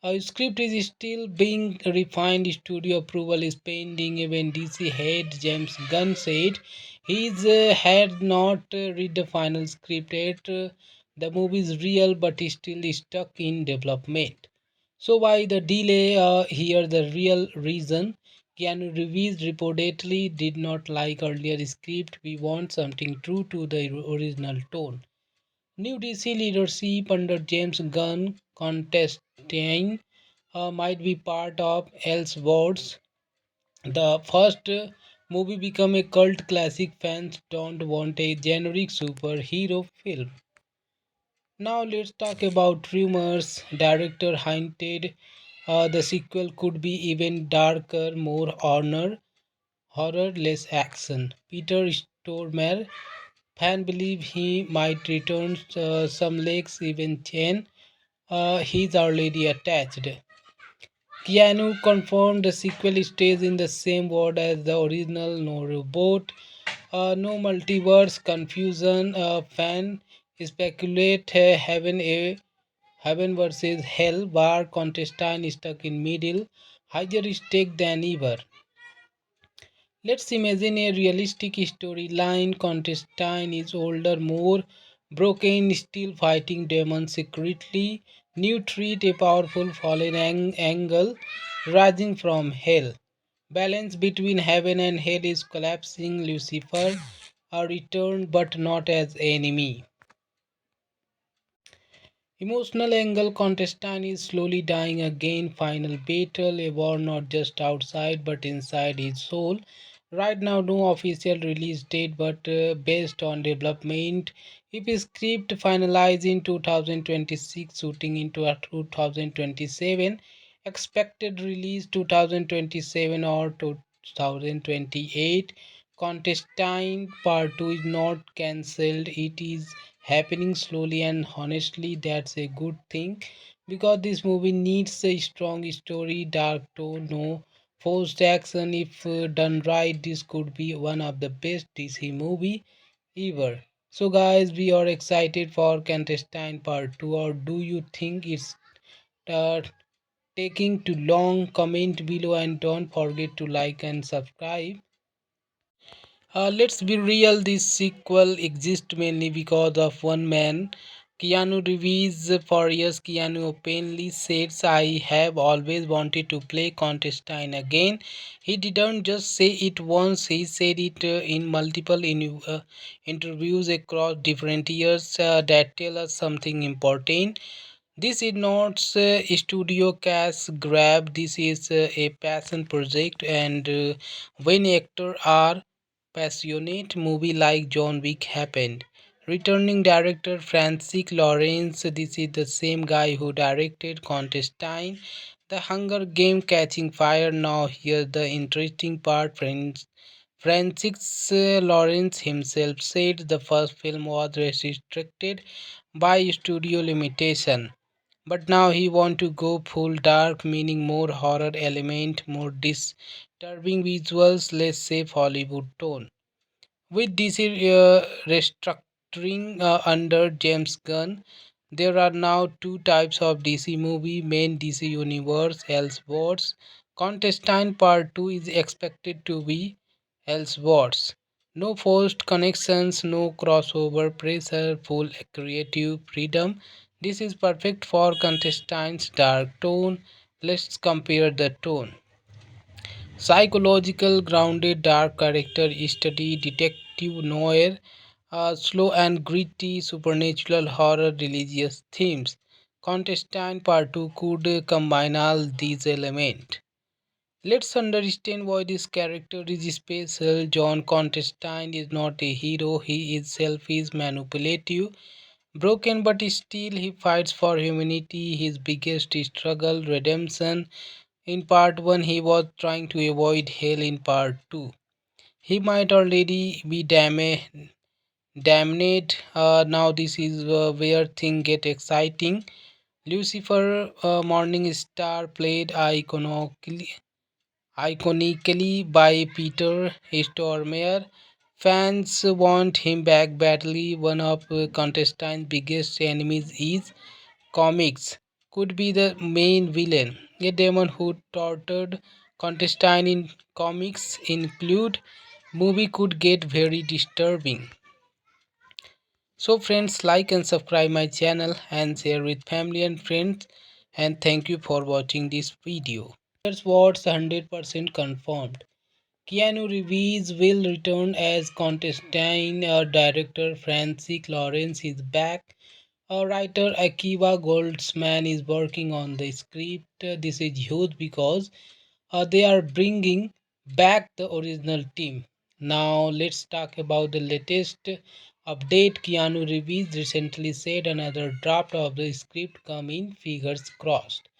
Our script is still being refined. Studio approval is pending. Even DC head James Gunn said he had not read the final script yet. The movie is real but is still stuck in development. So why the delay? Here the real reason. Keanu Reeves reportedly did not like earlier script. We want something true to the original tone. New DC leadership under James Gunn, Constantine might be part of Elseworlds. The first movie become a cult classic. Fans don't want a generic superhero film. Now let's talk about rumors. Director hinted the sequel could be even darker, more horror, less action. Peter Stormare, fan believe he might return. Some leaks even chain. He's already attached. Keanu confirmed the sequel stays in the same world as the original. No reboot, no multiverse confusion. Fan speculate heaven versus hell, where contestant stuck in middle, higher stake than ever. Let's imagine a realistic storyline. Contestine is older, more broken, still fighting demons secretly. New treat a powerful fallen angle rising from hell. Balance between heaven and hell is collapsing. Lucifer a return but not as enemy. Emotional angle. Contestant is slowly dying again. Final battle, a war not just outside but inside his soul. Right now, no official release date, but based on development, if a script finalized in 2026, shooting into a 2027, expected release 2027 or 2028. Contestant Part 2 is not cancelled, it is happening slowly, and honestly, that's a good thing because this movie needs a strong story, dark tone, no forced action. If done right, this could be one of the best DC movie ever. So guys, we are excited for Contestant Part 2, or do you think it's uh, taking too long? Comment below and don't forget to like and subscribe. Let's be real, this sequel exists mainly because of one man, Keanu Reeves. For years, Keanu openly says, I have always wanted to play Contestine again. He didn't just say it once, he said it in multiple interviews across different years that tell us something important. This is not a studio cash grab. This is a passion project, and when actors are passionate, movie like John Wick happened. Returning director Francis Lawrence, this is the same guy who directed Contestine, The Hunger Game, Catching Fire. Now here's the interesting part. Francis Lawrence himself said the first film was restricted by studio limitation, but now he want to go full dark, meaning more horror element, more disturbing visuals, less safe Hollywood tone. With DC restructuring under James Gunn, there are now two types of DC movie: main DC universe, Elseworlds. Contestant Part 2 is expected to be Elseworlds. No forced connections, no crossover pressure, full creative freedom. This is perfect for contestants' dark tone. Let's compare the tone. Psychological, grounded, dark character study, detective noir, slow and gritty, supernatural horror, religious themes. Contestant Part 2 could combine all these elements. Let's understand why this character is special. John Contestine is not a hero, he is selfish, manipulative, broken, but still he fights for humanity. His biggest struggle, redemption. In part 1, he was trying to avoid hell. In part 2, he might already be damned. Now, this is where things get exciting. Lucifer, Morning Star, played iconically by Peter Stormare. Fans want him back badly. One of contestant's biggest enemies is comics. Could be the main villain. A demon who tortured contestant in comics include. Movie could get very disturbing. So friends, like and subscribe my channel and share with family and friends, and thank you for watching this video. Here's what's 100% confirmed. Keanu Reeves will return as Constantine. Director Francis Lawrence is back. Writer Akiva Goldsman is working on the script. This is huge because they are bringing back the original team. Now let's talk about the latest update. Keanu Reeves recently said another draft of the script come in, figures crossed.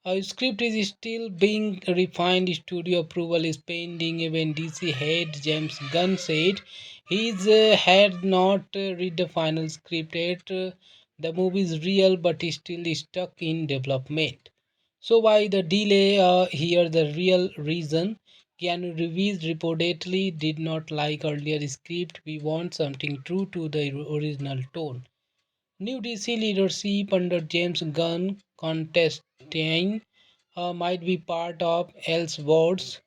Our script is still being refined. Studio approval is pending. Even DC head James Gunn said he had not read the final script yet. The movie is real but is still stuck in development. So why the delay? Here the real reason. Keanu Reeves reportedly did not like earlier script. We want something true to the original tone. New DC leadership under James Gunn, Constantine might be part of Elseworlds.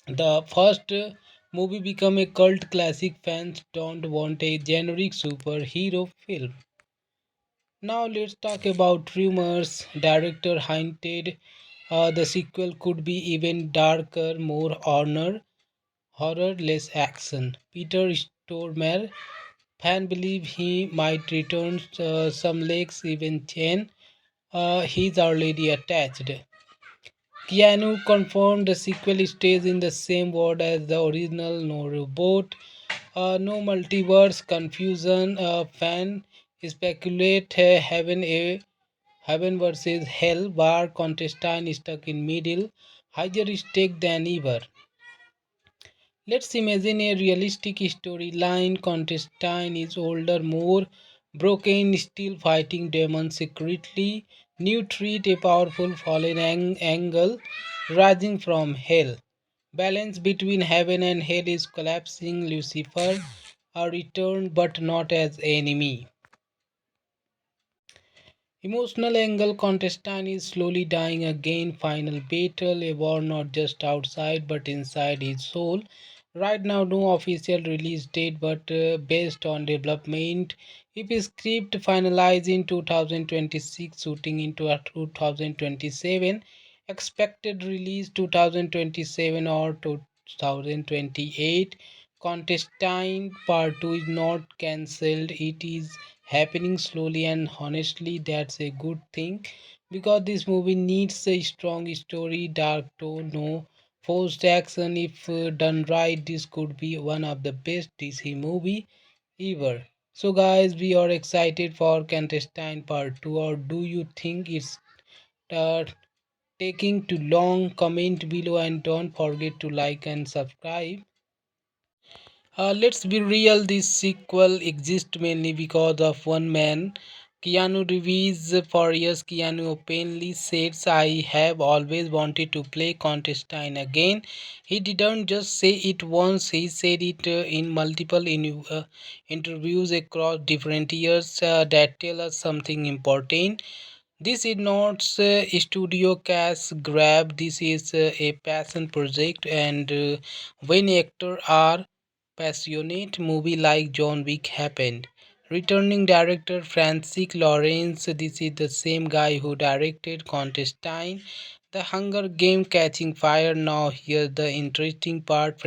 The first movie become a cult classic. Fans don't want a generic superhero film. Now let's talk about rumors. Director hinted the sequel could be even darker, more horror, less action. Peter Stormare fan believe he might return. Some leaks even chain he's already attached. Keanu confirmed the sequel stays in the same world as the original, no reboot, no multiverse confusion. Fan speculate heaven versus hell, where contestant stuck in middle, higher stake than ever. Let's imagine a realistic storyline. Constantine is older, more broken, still fighting demons secretly. New treat a powerful fallen angle rising from hell. Balance between heaven and hell is collapsing. Lucifer a returned but not as enemy. Emotional angle contestant is slowly dying again. Final battle, a war not just outside but inside his soul. Right now, no official release date, but based on development. If his script finalized in 2026, shooting into a 2027, expected release 2027 or 2028. Contestant Part 2 is not cancelled, it is happening slowly, and honestly that's a good thing because this movie needs a strong story, dark tone, no forced action. If done right, this could be one of the best DC movie ever. So guys, we are excited for Contestant Part 2, or do you think it's uh, taking too long? Comment below and don't forget to like and subscribe. Let's be real, this sequel exists mainly because of one man. Keanu Reeves. For years, Keanu openly says, I have always wanted to play Constantine again. He didn't just say it once, he said it in multiple interviews across different years that tell us something important. This is not a studio cash grab, this is a passion project, and when actors are passionate, movie like John Wick happened. Returning director Francis Lawrence, this is the same guy who directed Constantine, The Hunger Game Catching Fire. Now here's the interesting part.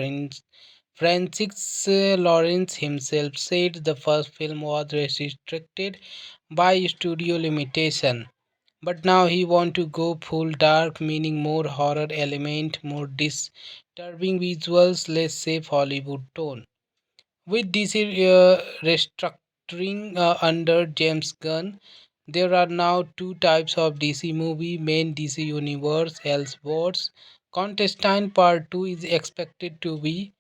Francis Lawrence himself said the first film was restricted by studio limitation. But now he want to go full dark, meaning more horror element, more disturbing visuals, less safe Hollywood tone. With DC restructuring under James Gunn, there are now two types of DC movie: main DC universe, Elseworlds. Contestant Part 2 is expected to be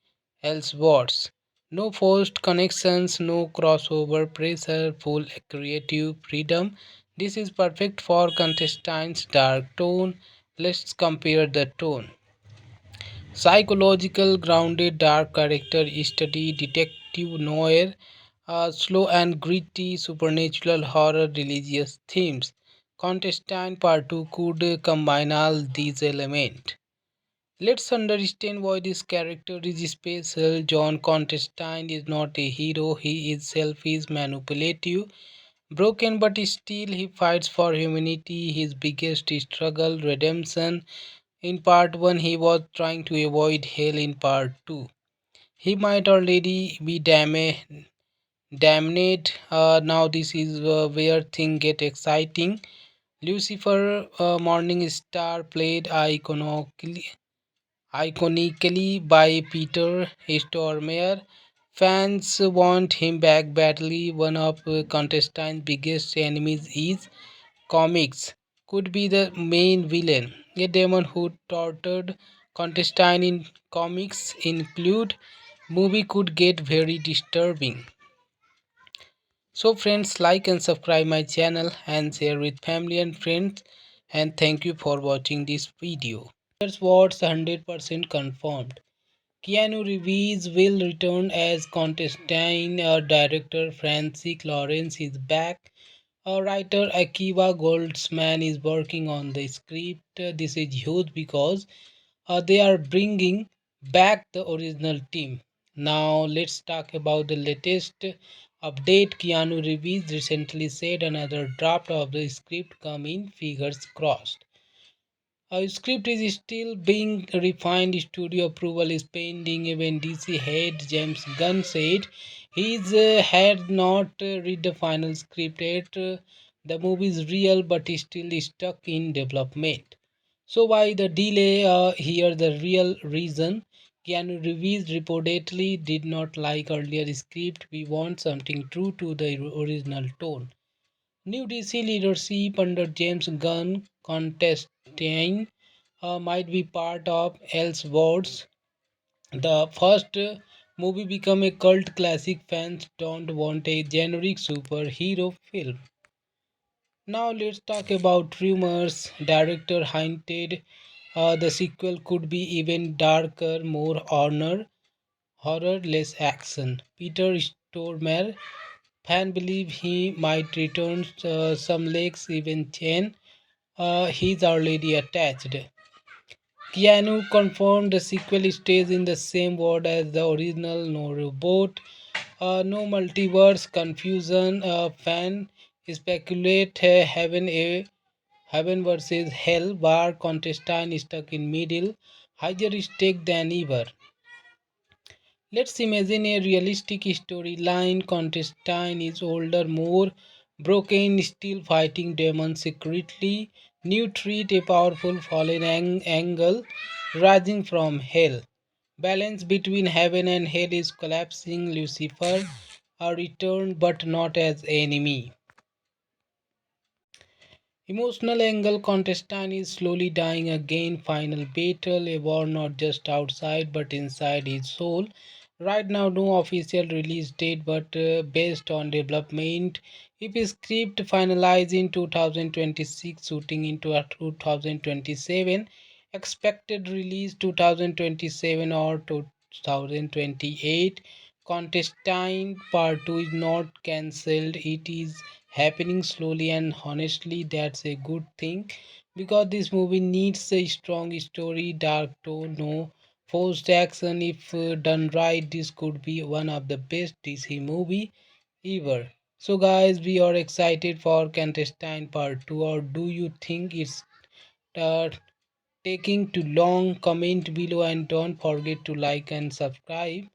Elseworlds. No forced connections, no crossover pressure, full creative freedom. This is perfect for contestants' dark tone. Let's compare the tone. Psychological grounded dark character study, detective noir, slow and gritty supernatural horror, religious themes. Contestant Part 2 could combine all these elements. Let's understand why this character is special. John Contestine is not a hero, he is selfish, manipulative, broken, but still he fights for humanity. His biggest struggle, redemption. In part 1, he was trying to avoid hell. In part 2, he might already be damned. Now, this is where things get exciting. Lucifer, Morning Star, played iconically by Peter Stormare. Fans want him back badly. One of contestant's biggest enemies is comics. Could be the main villain. A demon who tortured contestant in comics include movie could get very disturbing. So friends, like and subscribe my channel and share with family and friends, and thank you for watching this video. Here's what's 100% confirmed. Keanu Reeves will return as Constantine. Director Francis Lawrence is back. Writer Akiva Goldsman is working on the script. This is huge because they are bringing back the original team. Now let's talk about the latest update. Keanu Reeves recently said another draft of the script come in, figures crossed. Our script is still being refined. Studio approval is pending. Even DC head James Gunn said he had not read the final script yet. The movie is real but is still stuck in development. So why the delay? Here the real reason. Keanu Reeves reportedly did not like earlier script. We want something true to the original tone. New DC leadership under James Gunn contesting might be part of Elseworlds. The first movie become a cult classic. Fans don't want a generic superhero film. Now let's talk about rumors. Director hinted the sequel could be even darker, more horror, less action. Peter Stormare, fan believe he might return. Some leaks even chain. He's already attached. Keanu confirmed the sequel stays in the same world as the original. No robot, no multiverse confusion. Fan speculate heaven versus hell. War contestant stuck in middle. Higher stake than ever. Let's imagine a realistic storyline. Constantine is older, more broken, still fighting demons secretly. New treat a powerful fallen angle rising from hell. Balance between heaven and hell is collapsing. Lucifer a return but not as enemy. Emotional angle contestant is slowly dying again. Final battle, a war not just outside but inside his soul. Right now, no official release date, but based on development, if his script finalized in 2026, shooting into a 2027, expected release 2027 or 2028. Contestine Part 2 is not cancelled, it is happening slowly, and honestly, that's a good thing because this movie needs a strong story, dark tone, no forced action. If done right, this could be one of the best DC movie ever. So, guys, we are excited for Contestine Part 2, or do you think it's uh, taking too long? Comment below and don't forget to like and subscribe.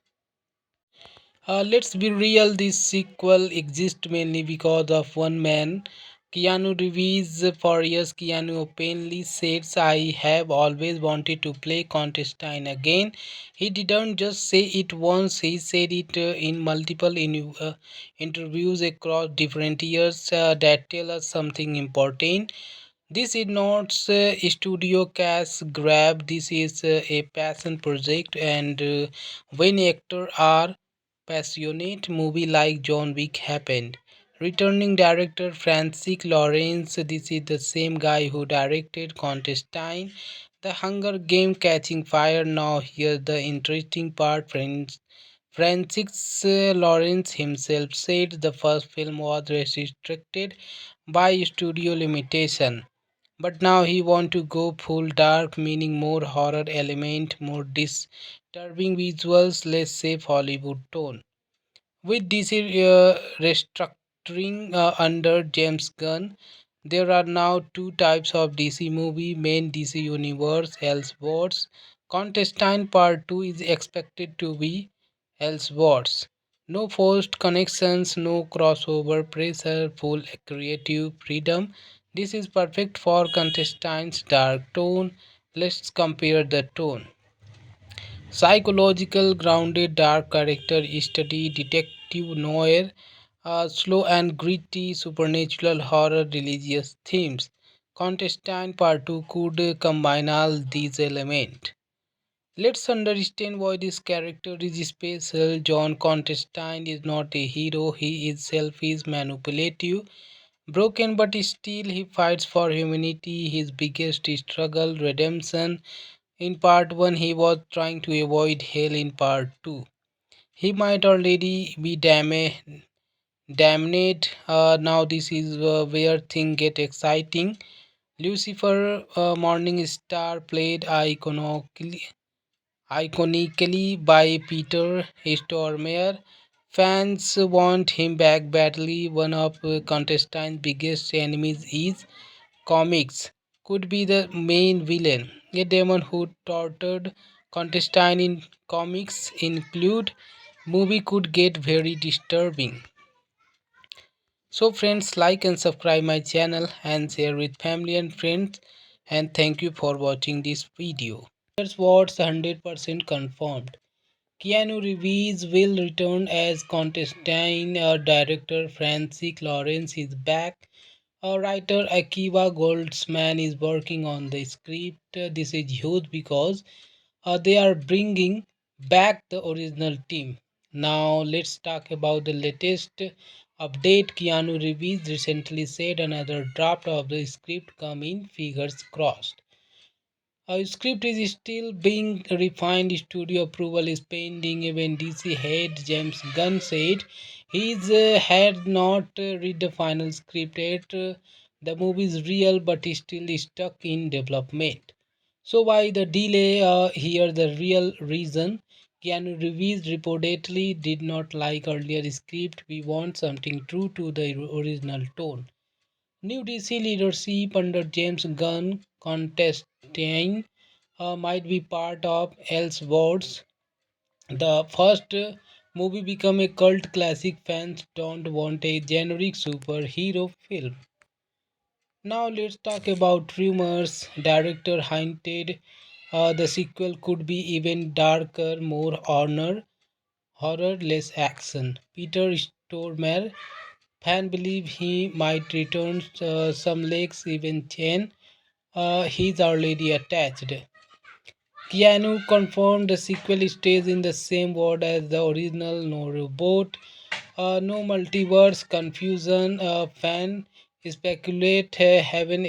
Let's be real, this sequel exists mainly because of one man, Keanu Reeves. For years, Keanu openly says, I have always wanted to play Constantine again. He didn't just say it once, he said it in multiple interviews across different years that tell us something important. This is not a studio cash grab, this is a passion project, and when actors are passionate, movie like John Wick happened. Returning director Francis Lawrence, this is the same guy who directed Constantine, The Hunger Game Catching Fire. Now here's the interesting part. Francis Lawrence himself said the first film was restricted by studio limitation. But now he want to go full dark, meaning more horror element, more disturbing visuals, less safe Hollywood tone. With DC restructuring under James Gunn, there are now two types of DC movie: main DC universe, Elseworlds. Contestine Part 2 is expected to be Elseworlds. No forced connections, no crossover pressure, full creative freedom. This is perfect for Contestine's dark tone. Let's compare the tone. Psychological, grounded, dark character study, detective noir, slow and gritty, supernatural horror, religious themes. Contestant Part 2 could combine all these elements. Let's understand why this character is special. John Contestine is not a hero, he is selfish, manipulative, broken, but still he fights for humanity. His biggest struggle, redemption. In part 1, he was trying to avoid hell. In part 2, he might already be damned. Now, this is where things get exciting. Lucifer, Morning Star, played iconically by Peter Stormare. Fans want him back badly. One of Constantine's biggest enemies is comics, could be the main villain. A demon who tortured Constantine in comics include movie could get very disturbing. So friends, like and subscribe my channel and share with family and friends. and thank you for watching this video. Here's what's 100% confirmed. Keanu Reeves will return as Constantine. Director Francis Lawrence is back. Writer Akiva Goldsman is working on the script. This is huge because they are bringing back the original team. Now let's talk about the latest update. Keanu Reeves recently said another draft of the script come in, fingers crossed. Our script is still being refined. Studio approval is pending. Even DC head James Gunn said he had not read the final script yet. The movie is real but is still stuck in development. So why the delay? Here the real reason. Keanu Reeves reportedly did not like earlier script. We want something true to the original tone. New DC leadership under James Gunn contesting might be part of Elseworlds. The first movie become a cult classic. Fans don't want a generic superhero film. Now let's talk about rumors. Director hinted the sequel could be even darker, more horror, less action. Peter Stormare fan believe he might return. Some leaks even chain. He's already attached. Keanu confirmed the sequel stays in the same world as the original. No reboot, no multiverse confusion. Fan speculate heaven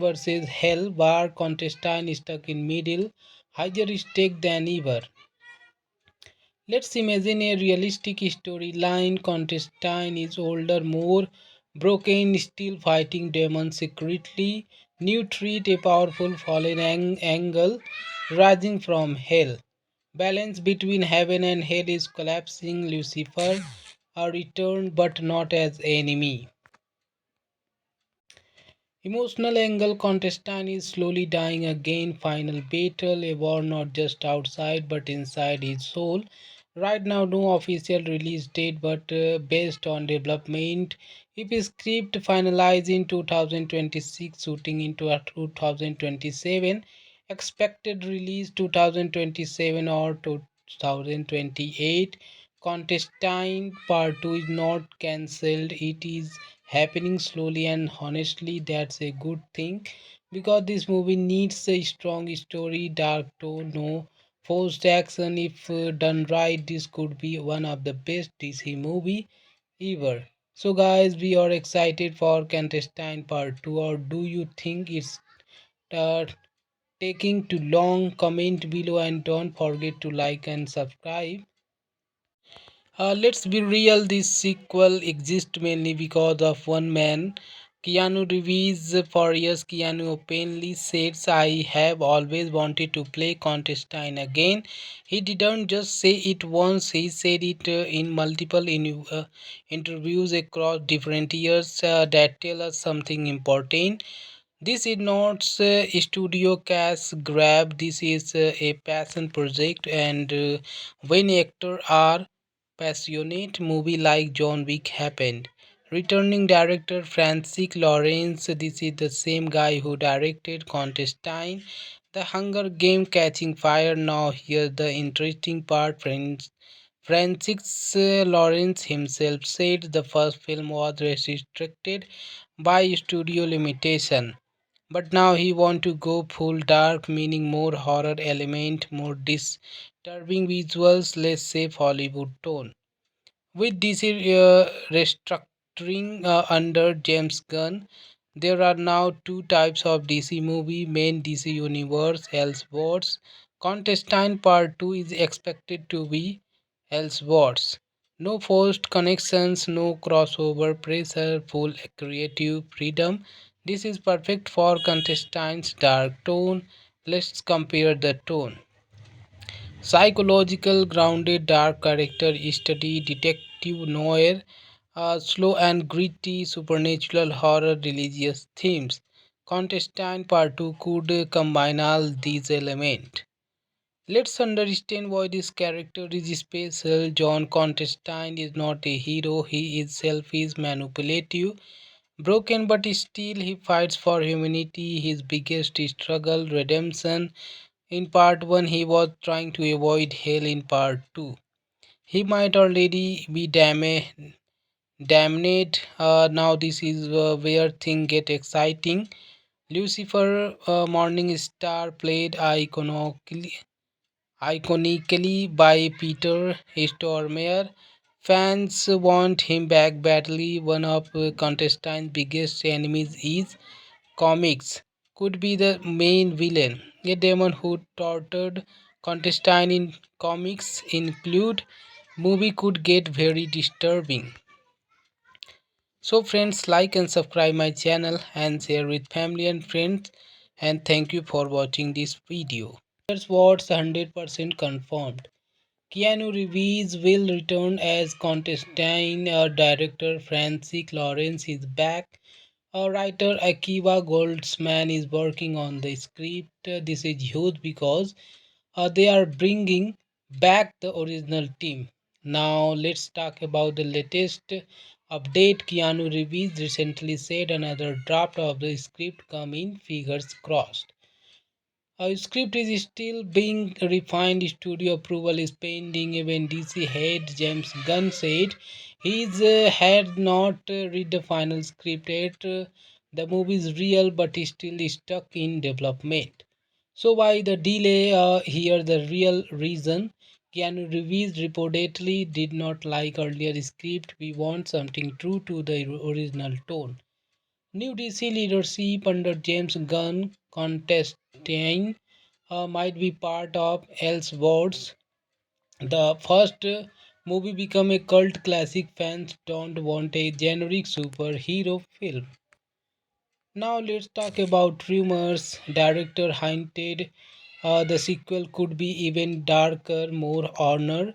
versus hell. War contestant stuck in middle. Higher stake than ever. Let's imagine a realistic storyline. Constantine is older, more broken, still fighting demons secretly. New treat a powerful fallen angle rising from hell. Balance between heaven and hell is collapsing. Lucifer a return but not as enemy. Emotional angle contestant is slowly dying again. Final battle, a war not just outside but inside his soul. Right now, no official release date, but based on development, if his script finalized in 2026, shooting into 2027, expected release 2027 or 2028. Contestant Part 2 is not cancelled, it is happening slowly, and honestly, that's a good thing because this movie needs a strong story, dark tone, no forced action. If done right, this could be one of the best DC movie ever. So, guys, we are excited for Contestant Part 2, or do you think it's uh, taking too long? Comment below and don't forget to like and subscribe. Let's be real, this sequel exists mainly because of one man, Keanu Reeves. For years, Keanu openly says, I have always wanted to play Constantine again. He didn't just say it once, he said it in multiple interviews across different years that tell us something important. This is not a studio cash grab, this is a passion project, and when actors are passionate, movie like John Wick happened. Returning director Francis Lawrence, this is the same guy who directed Constantine, The Hunger Game Catching Fire. Now here's the interesting part. Francis Lawrence himself said the first film was restricted by studio limitation. But now he want to go full dark, meaning more horror element, more disturbing visuals, less safe Hollywood tone. With DC restructuring under James Gunn, there are now two types of DC movie: main DC universe, Elseworlds. Contestant Part 2 is expected to be Elseworlds. No forced connections, no crossover pressure, full creative freedom. This is perfect for contestants' dark tone. Let's compare the tone. Psychological, grounded, dark character study, detective noir, slow and gritty, supernatural horror, religious themes. Contestant Part 2 could combine all these elements. Let's understand why this character is special. John Constantine is not a hero, he is selfish, manipulative, Broken but still he fights for humanity, his biggest struggle, redemption. In part 1 he was trying to avoid hell. In part 2 he might already be damned. Now this is where things get exciting. Lucifer, Morning Star, played iconically by Peter Stormare. Fans want him back badly. One of contestant's biggest enemies is comics. Could be the main villain. A demon who tortured contestant in comics include movie could get very disturbing. So friends, like and subscribe my channel and share with family and friends, and thank you for watching this video. Here's what's 100% confirmed. Keanu Reeves will return as Constantine. Director Francis Lawrence is back. Writer Akiva Goldsman is working on the script. This is huge because they are bringing back the original team. Now let's talk about the latest update. Keanu Reeves recently said another draft of the script come in, figures crossed. Our script is still being refined. Studio approval is pending. Even DC head James Gunn said he had not read the final script yet. The movie is real but is still stuck in development. So why the delay? Here the real reason. Keanu Reeves reportedly did not like earlier script. We want something true to the original tone. New DC leadership under James Gunn contesting might be part of Elseworlds. The first movie become a cult classic. Fans don't want a generic superhero film. Now let's talk about rumors. Director hinted the sequel could be even darker, more horror,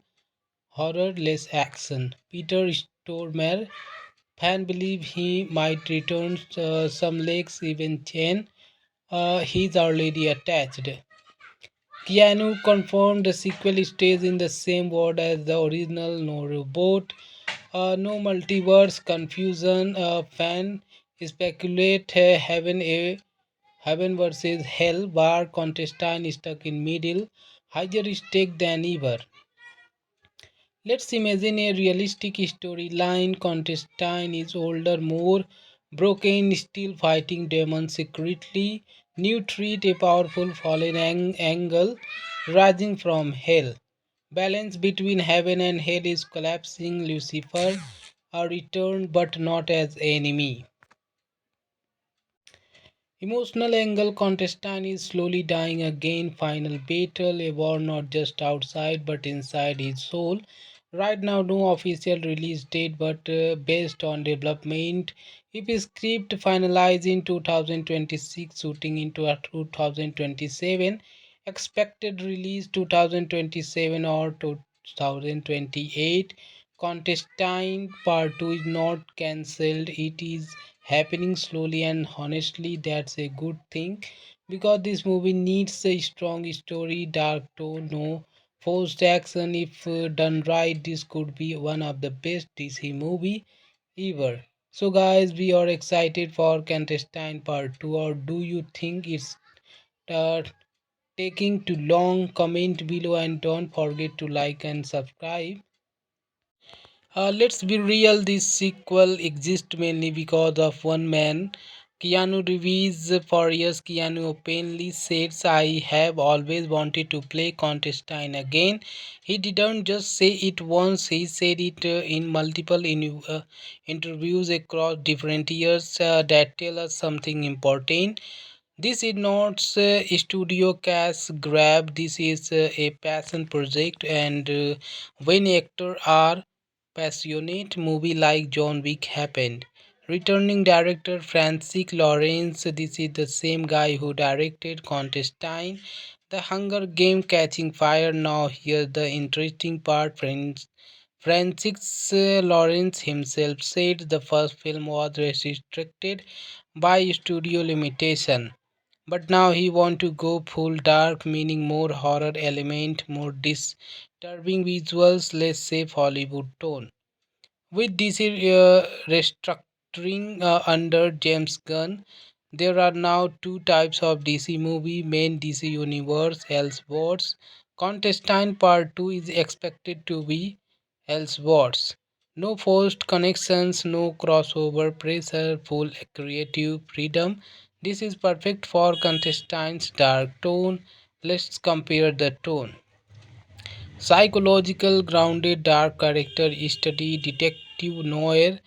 less action. Peter Stormare fan believe he might return. Some leaks even chain. He's already attached. Keanu confirmed the sequel stays in the same world as the original. No robot, no multiverse confusion. Fan speculate heaven versus hell. Bar contestant stuck in middle. Higher stake than ever. Let's imagine a realistic storyline. Constantine is older, more broken, still fighting demons secretly. New threat, a powerful fallen angel rising from hell. Balance between heaven and hell is collapsing. Lucifer a return but not as enemy. Emotional angle contestant is slowly dying again. Final battle, a war not just outside but inside his soul. Right now, no official release date, but based on development, if his script finalized in 2026, shooting into 2027, expected release 2027 or 2028. Contestant Part 2 is not cancelled, it is happening slowly, and honestly that's a good thing because this movie needs a strong story, dark tone, no forced action. If done right, this could be one of the best DC movie ever. So guys, we are excited for Contestant Part 2, or do you think it's uh, taking too long? Comment below and don't forget to like and subscribe. Let's be real, this sequel exists mainly because of one man, Keanu Reeves. For years, Keanu openly says, I have always wanted to play Constantine again. He didn't just say it once, he said it in multiple interviews across different years that tell us something important. This is not a studio cash grab, this is a passion project, and when actors are passionate, movie like John Wick happened. Returning director Francis Lawrence, this is the same guy who directed Constantine, The Hunger Game Catching Fire. Now here's the interesting part. Francis Lawrence himself said the first film was restricted by studio limitation. But now he want to go full dark, meaning more horror element, more disturbing visuals, less safe Hollywood tone. With this restructuring entering under James Gunn. There are now two types of DC movie: main DC universe, Elseworlds. Contestant Part 2 is expected to be Elseworlds. No forced connections, no crossover pressure, full creative freedom. This is perfect for contestants' dark tone. Let's compare the tone. Psychological, grounded, dark character study, detective noir,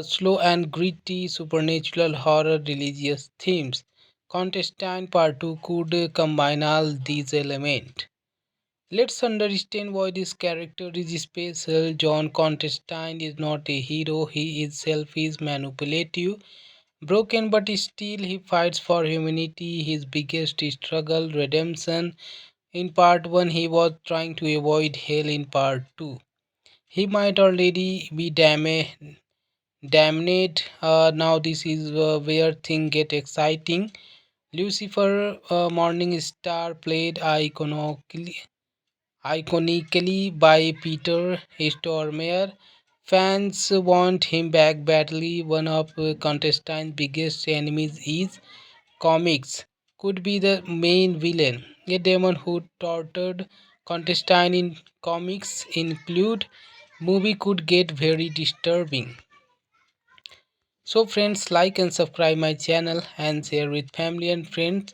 slow and gritty, supernatural horror, religious themes. Contestant Part 2 could combine all these elements. Let's understand why this character is special. John Constantine is not a hero, he is selfish, manipulative, broken, but still he fights for humanity. His biggest struggle, redemption. In part 1, he was trying to avoid hell. In part 2, he might already be damned. Now, this is where things get exciting. Lucifer, Morning Star, played iconically by Peter Stormare. Fans want him back badly. One of contestants' biggest enemies is comics. Could be the main villain. A demon who tortured contestant in comics include movie could get very disturbing. So friends, like and subscribe my channel and share with family and friends,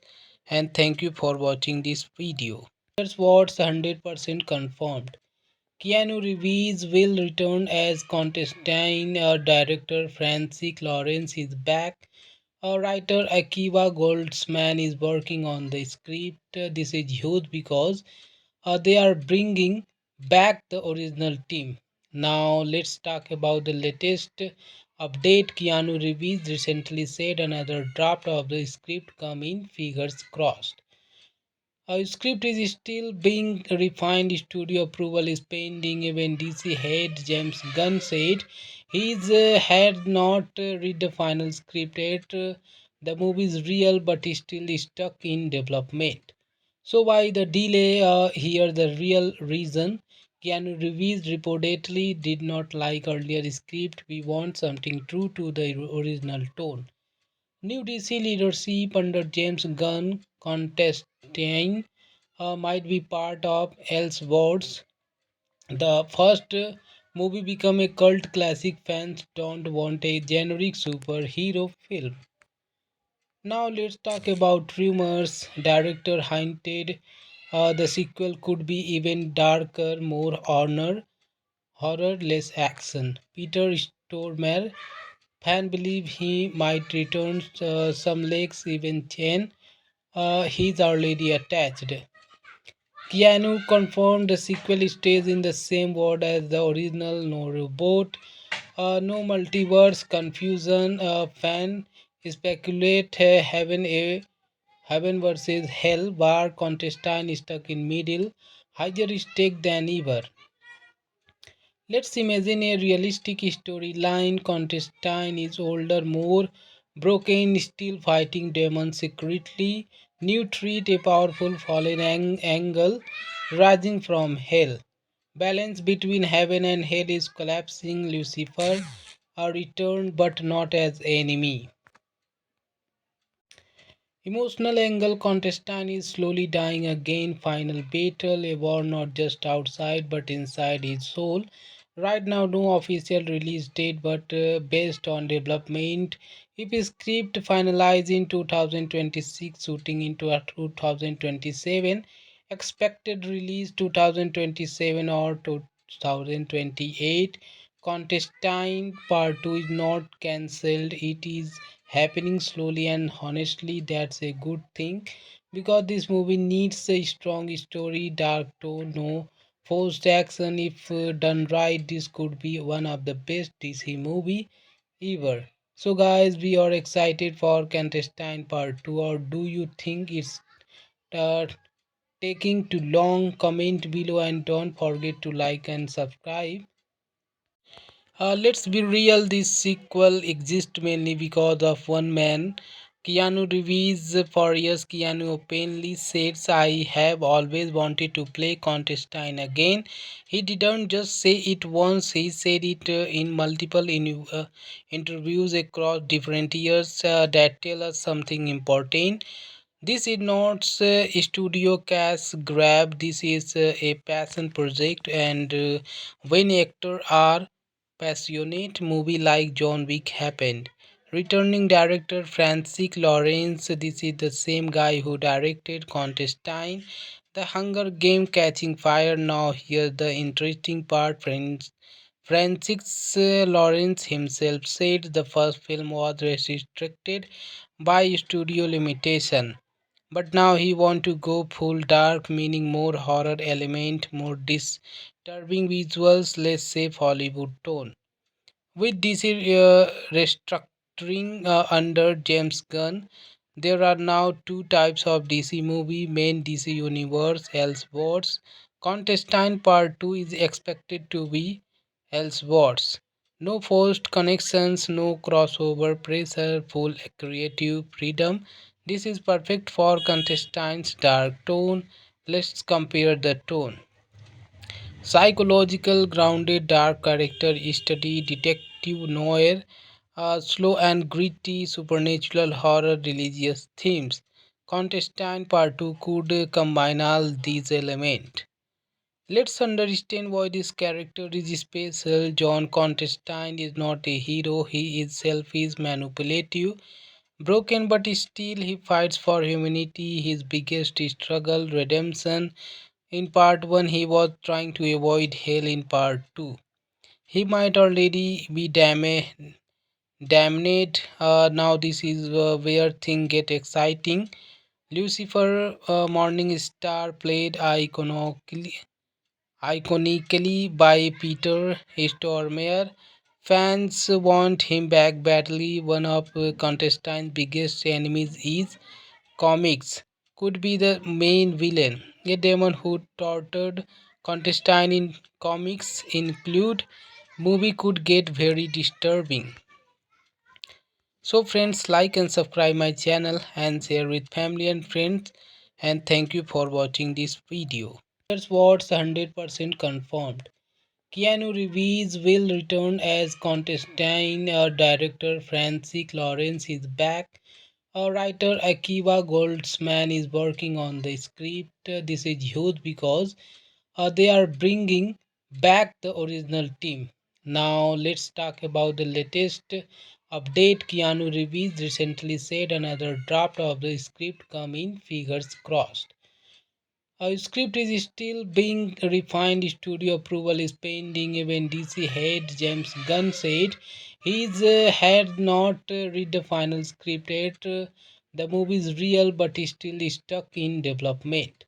and thank you for watching this video. Here's what's 100% confirmed. Keanu Reeves will return as Constantine. Director Francis Lawrence is back. Writer Akiva Goldsman is working on the script. This is huge because they are bringing back the original team. Now let's talk about the latest update. Keanu Reeves recently said another draft of the script come in, fingers crossed. Our script is still being refined. Studio approval is pending. Even DC head James Gunn said he had not read the final script yet. The movie is real but is still stuck in development. So why the delay? Here the real reason. Keanu Reeves reportedly did not like earlier script. We want something true to the original tone. New DC leadership under James Gunn, Constantine might be part of Elseworlds. The first movie become a cult classic. Fans don't want a generic superhero film. Now let's talk about rumors. Director hinted the sequel could be even darker, more horror, less action. Peter Stormare fan believe he might return. Some leaks even chain. He's already attached. Keanu confirmed the sequel stays in the same world as the original. No reboot, no multiverse confusion. Fan speculate heaven versus hell. War contestant stuck in middle. Higher stake than ever. Let's imagine a realistic storyline. Constantine is older, more broken, still fighting demons secretly. New threat, a powerful fallen angle rising from hell. Balance between heaven and hell is collapsing. Lucifer a return but not as enemy. Emotional angle contestant is slowly dying again. Final battle, a war not just outside but inside his soul. Right now, no official release date, but based on development, if his script finalized in 2026, shooting into a 2027, expected release 2027 or 2028. Contestant Part 2 is not cancelled, it is happening slowly, and honestly that's a good thing because this movie needs a strong story, dark tone, no forced action. If done right, this could be one of the best DC movie ever. So guys, we are excited for Contestant Part 2, or do you think it's uh, taking too long? Comment below and don't forget to like and subscribe. Let's be real, this sequel exists mainly because of one man, Keanu Reeves, for years, Keanu openly says, I have always wanted to play Contestine again. He didn't just say it once, he said it in multiple interviews across different years that tell us something important. This is not a studio cash grab, this is a passion project, and when actors are passionate, movie like John Wick happened. Returning director Francis Lawrence, this is the same guy who directed Contestine, The Hunger Game Catching Fire. Now here's the interesting part, friends. Francis Lawrence himself said the first film was restricted by studio limitation. But now he want to go full dark, meaning more horror element, more disturbing visuals, less safe Hollywood tone. With DC restructuring under James Gunn, there are now two types of DC movie: main DC universe, Elseworlds. Contestine Part 2 is expected to be Elseworlds. No forced connections, no crossover pressure, full creative freedom. This is perfect for Contestine's dark tone. Let's compare the tone. Psychological, grounded, dark character study, detective noir, slow and gritty, supernatural horror, religious themes. Contestant Part 2 could combine all these elements. Let's understand why this character is special. John Contestine is not a hero, he is selfish, manipulative, broken, but still he fights for humanity. His biggest struggle, redemption. In part 1, he was trying to avoid hell. In part 2, he might already be damned. Now, this is where things get exciting. Lucifer, Morning Star, played iconically by Peter Stormare. Fans want him back badly. One of Constantine's biggest enemies is comics. Could be the main villain. A demon who tortured Constantine in comics include movie could get very disturbing. So friends, like and subscribe my channel and share with family and friends, and thank you for watching this video. Here's what's 100% confirmed. Keanu Reeves will return as Constantine. Director Francis Lawrence is back. Writer Akiva Goldsman is working on the script. This is huge because they are bringing back the original team. Now let's talk about the latest update. Keanu Reeves recently said another draft of the script come in, figures crossed. Our script is still being refined. Studio approval is pending. Even DC head James Gunn said he had not read the final script yet. The movie is real but is still stuck in development.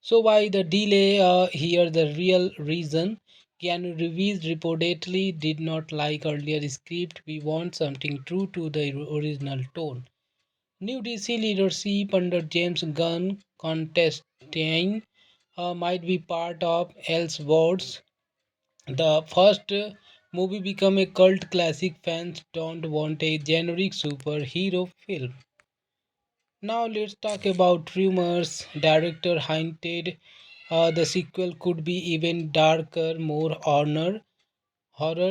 So why the delay? Here the real reason. Keanu Reeves reportedly did not like earlier script. We want something true to the original tone. New DC leadership under James Gunn, Constantine might be part of Elseworlds. The first movie become a cult classic. Fans don't want a generic superhero film. Now let's talk about rumors. Director hinted the sequel could be even darker, more horror,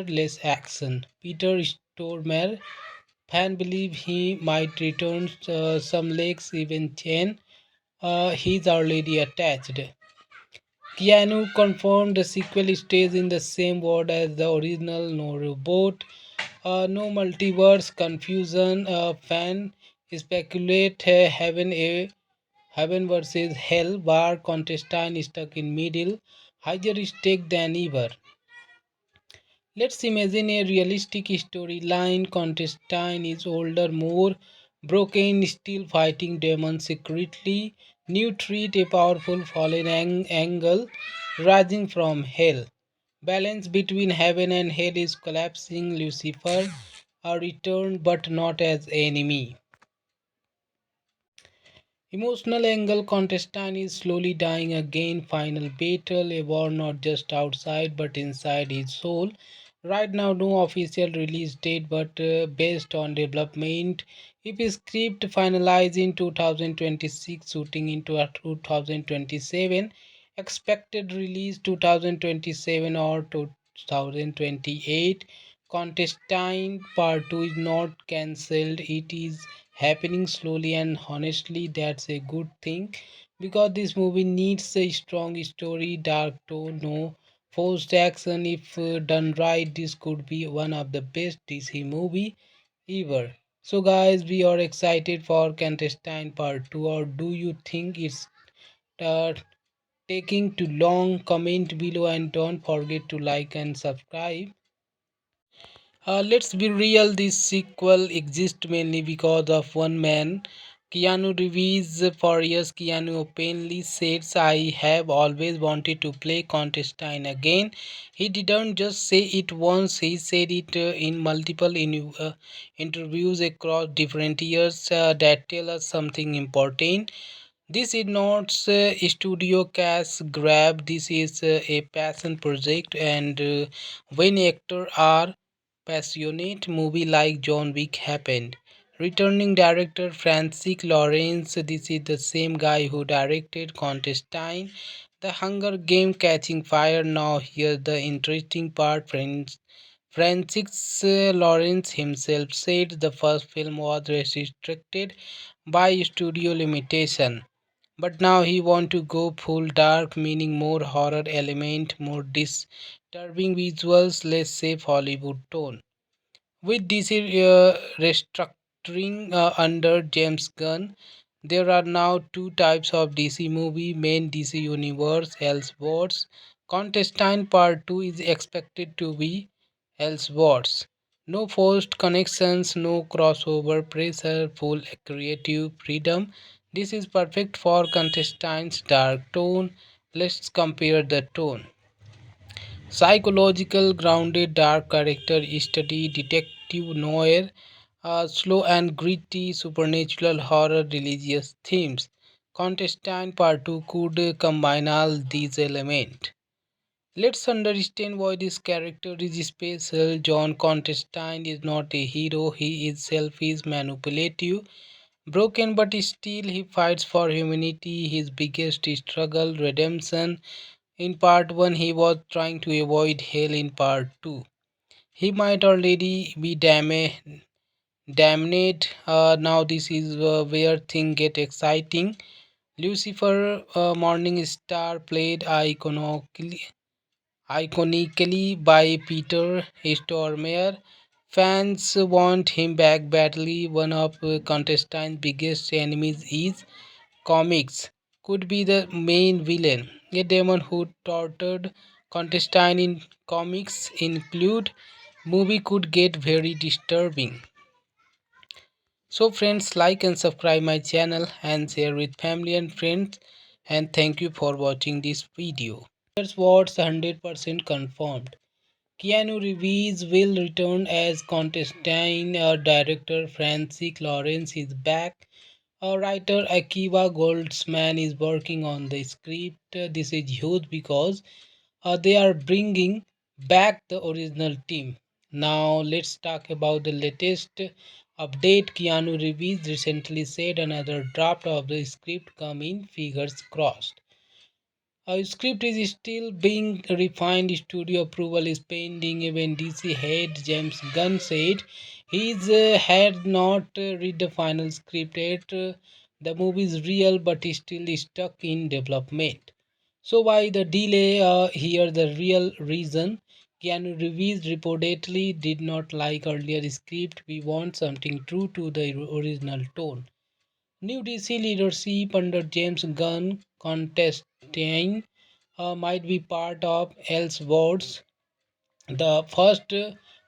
less action. Peter Stormare, fan believe he might return. Some leaks even chain. He's already attached. Keanu confirmed the sequel stays in the same world as the original. No reboot, no multiverse confusion. Fan speculate heaven versus hell. War contestant stuck in middle. Higher stake than ever. Let's imagine a realistic storyline. Constantine is older, more broken, still fighting demons secretly. New threat, a powerful fallen angle rising from hell. Balance between heaven and hell is collapsing. Lucifer a return but not as enemy. Emotional angle, Constantine is slowly dying again. Final battle, a war not just outside but inside his soul. Right now, no official release date, but based on development, if a script finalized in 2026, shooting into a 2027, expected release 2027 or 2028. Contestant Part 2 is not cancelled, it is happening slowly, and honestly, that's a good thing because this movie needs a strong story, dark tone, no forced action. If done right, this could be one of the best DC movie ever. So guys, we are excited for Contestant Part 2, or do you think it's uh, taking too long? Comment below and don't forget to like and subscribe. Let's be real, this sequel exists mainly because of one man, Keanu Reeves. For years, Keanu openly says, I have always wanted to play Constantine again. He didn't just say it once, he said it in multiple interviews across different years that tell us something important. This is not a studio cash grab, this is a passion project, and when actors are passionate, movie like John Wick happened. Returning director Francis Lawrence, this is the same guy who directed Constantine, The Hunger Game Catching Fire. Now here's the interesting part, friends. Francis Lawrence himself said the first film was restricted by studio limitation, but now he want to go full dark, meaning more horror element, more disturbing visuals, less safe Hollywood tone. With DC restructuring under James Gunn, there are now two types of DC movie: main DC universe, Elseworlds. Contestant Part 2 is expected to be Elseworlds. No forced connections, no crossover pressure, full creative freedom. This is perfect for contestants' dark tone. Let's compare the tone. Psychological grounded dark character study, detective noir, slow and gritty supernatural horror, religious themes. Contestant Part 2 could combine all these elements. Let's understand why this character is special. John Contestine is not a hero, he is selfish, manipulative, broken, but still he fights for humanity. His biggest struggle, redemption. In part 1, he was trying to avoid hell. In part 2, he might already be damned. Now, this is where things get exciting. Lucifer, Morning Star, played iconically by Peter Stormare. Fans want him back badly. One of contestant's biggest enemies is comics, could be the main villain. A demon who tortured contestant in comics include movie could get very disturbing. So friends, like and subscribe my channel and share with family and friends, and thank you for watching this video. Here's what's 100% confirmed. Keanu Reeves will return as Constantine. Director Francis Lawrence is back. Writer Akiva Goldsman is working on the script. This is huge because they are bringing back the original team. Now let's talk about the latest update. Keanu Reeves recently said another draft of the script come in, figures crossed. Our script is still being refined. Studio approval is pending. Even DC head James Gunn said he had not read the final script yet. The movie is real but is still stuck in development. So why the delay? Here the real reason. Keanu Reeves reportedly did not like earlier script. We want something true to the original tone. New DC leadership under James Gunn, Constantine might be part of Elseworlds. The first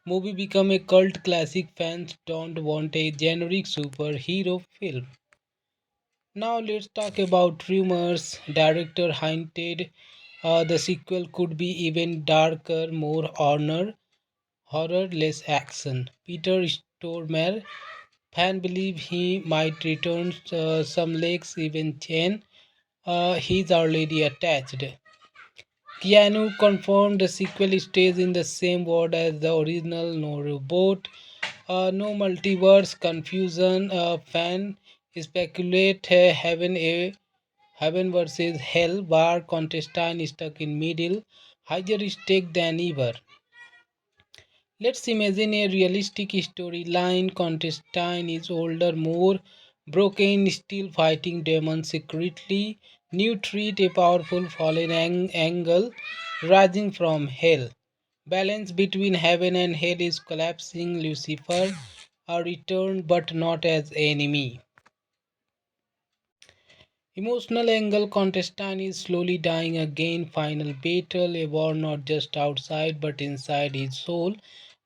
movie become a cult classic. Fans don't want a generic superhero film. Now let's talk about rumors. Director hinted the sequel could be even darker, more horror, less action. Peter Stormare, fan believe he might return. Some leaks even chain. He's already attached. Keanu confirmed the sequel stays in the same world as the original, no reboot, no multiverse confusion. Fan speculate heaven versus hell, where contestant stuck in middle, higher stake than ever. Let's imagine a realistic storyline. Constantine is older, more broken, still fighting demons secretly. New treat a powerful fallen angle rising from hell. Balance between heaven and hell is collapsing. Lucifer a returned but not as enemy. Emotional angle contestant is slowly dying again. Final battle, a war not just outside but inside his soul.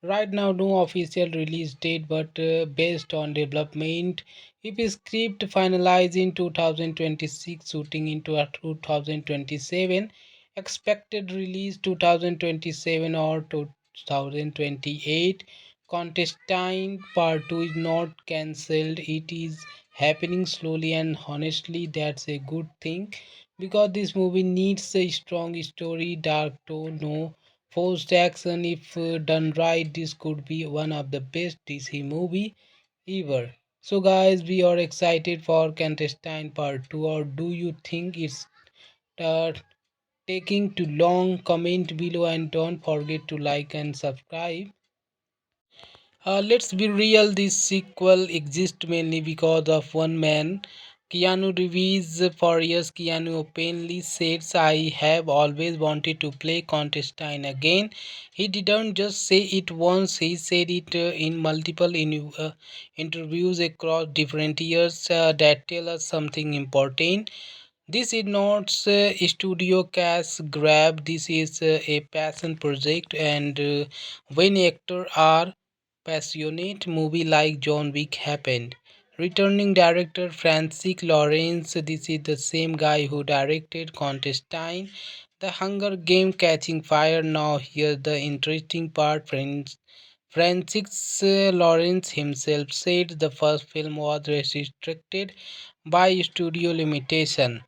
Right now, no official release date, but based on development, if his script finalized in 2026, shooting into a 2027, expected release 2027 or 2028. Contestine Part 2 is not cancelled, it is happening slowly, and honestly, that's a good thing because this movie needs a strong story, dark tone, no forced action. If done right, this could be one of the best DC movie ever. So, guys, we are excited for Contestine Part 2, or do you think it's uh, taking too long? Comment below and don't forget to like and subscribe. Let's be real, this sequel exists mainly because of one man. Keanu Reeves. For years, Keanu openly says, I have always wanted to play Constantine again. He didn't just say it once, he said it in multiple interviews across different years that tell us something important. This is not a studio cash grab, this is a passion project, and when actors are passionate, movie like John Wick happened. Returning director Francis Lawrence, this is the same guy who directed Constantine, The Hunger Game Catching Fire. Now here's the interesting part. Francis Lawrence himself said the first film was restricted by studio limitation.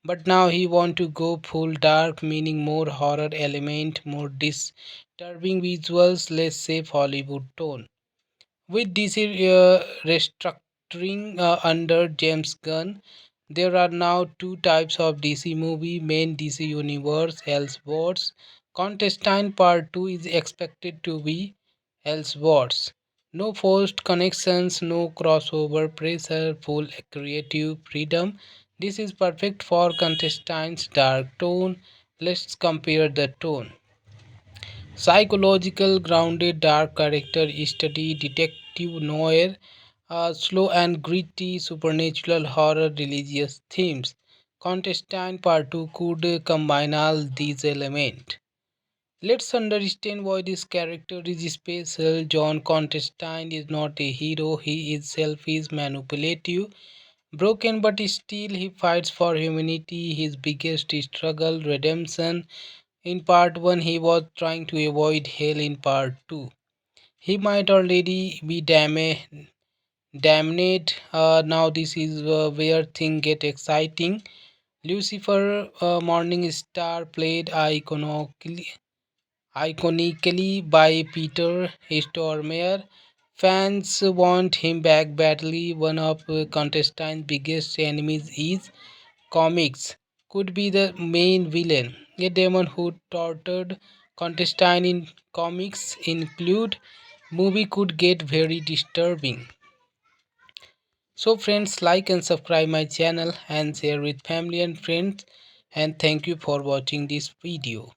But now he want to go full dark, meaning more horror element, more disturbing visuals, less safe Hollywood tone. With DC restructuring under James Gunn, there are now two types of DC movie: main DC universe, Elseworlds. Contestine Part 2 is expected to be Elseworlds. No forced connections, no crossover pressure, full creative freedom. This is perfect for Contestine's dark tone. Let's compare the tone. Psychological, grounded, dark character study, detective noir, slow and gritty, supernatural horror, religious themes. Contestant Part 2 could combine all these elements. Let's understand why this character is special. John Contestine is not a hero, he is selfish, manipulative, broken, but still he fights for humanity. His biggest struggle, redemption. In part 1, he was trying to avoid hell. In part 2, he might already be damned. Now, this is where things get exciting. Lucifer, Morning Star, played iconically by Peter Stormare. Fans want him back badly. One of Constantine's biggest enemies is comics, could be the main villain. A demon who tortured Constantine in comics include movie could get very disturbing. So friends, like and subscribe my channel and share with family and friends, and thank you for watching this video.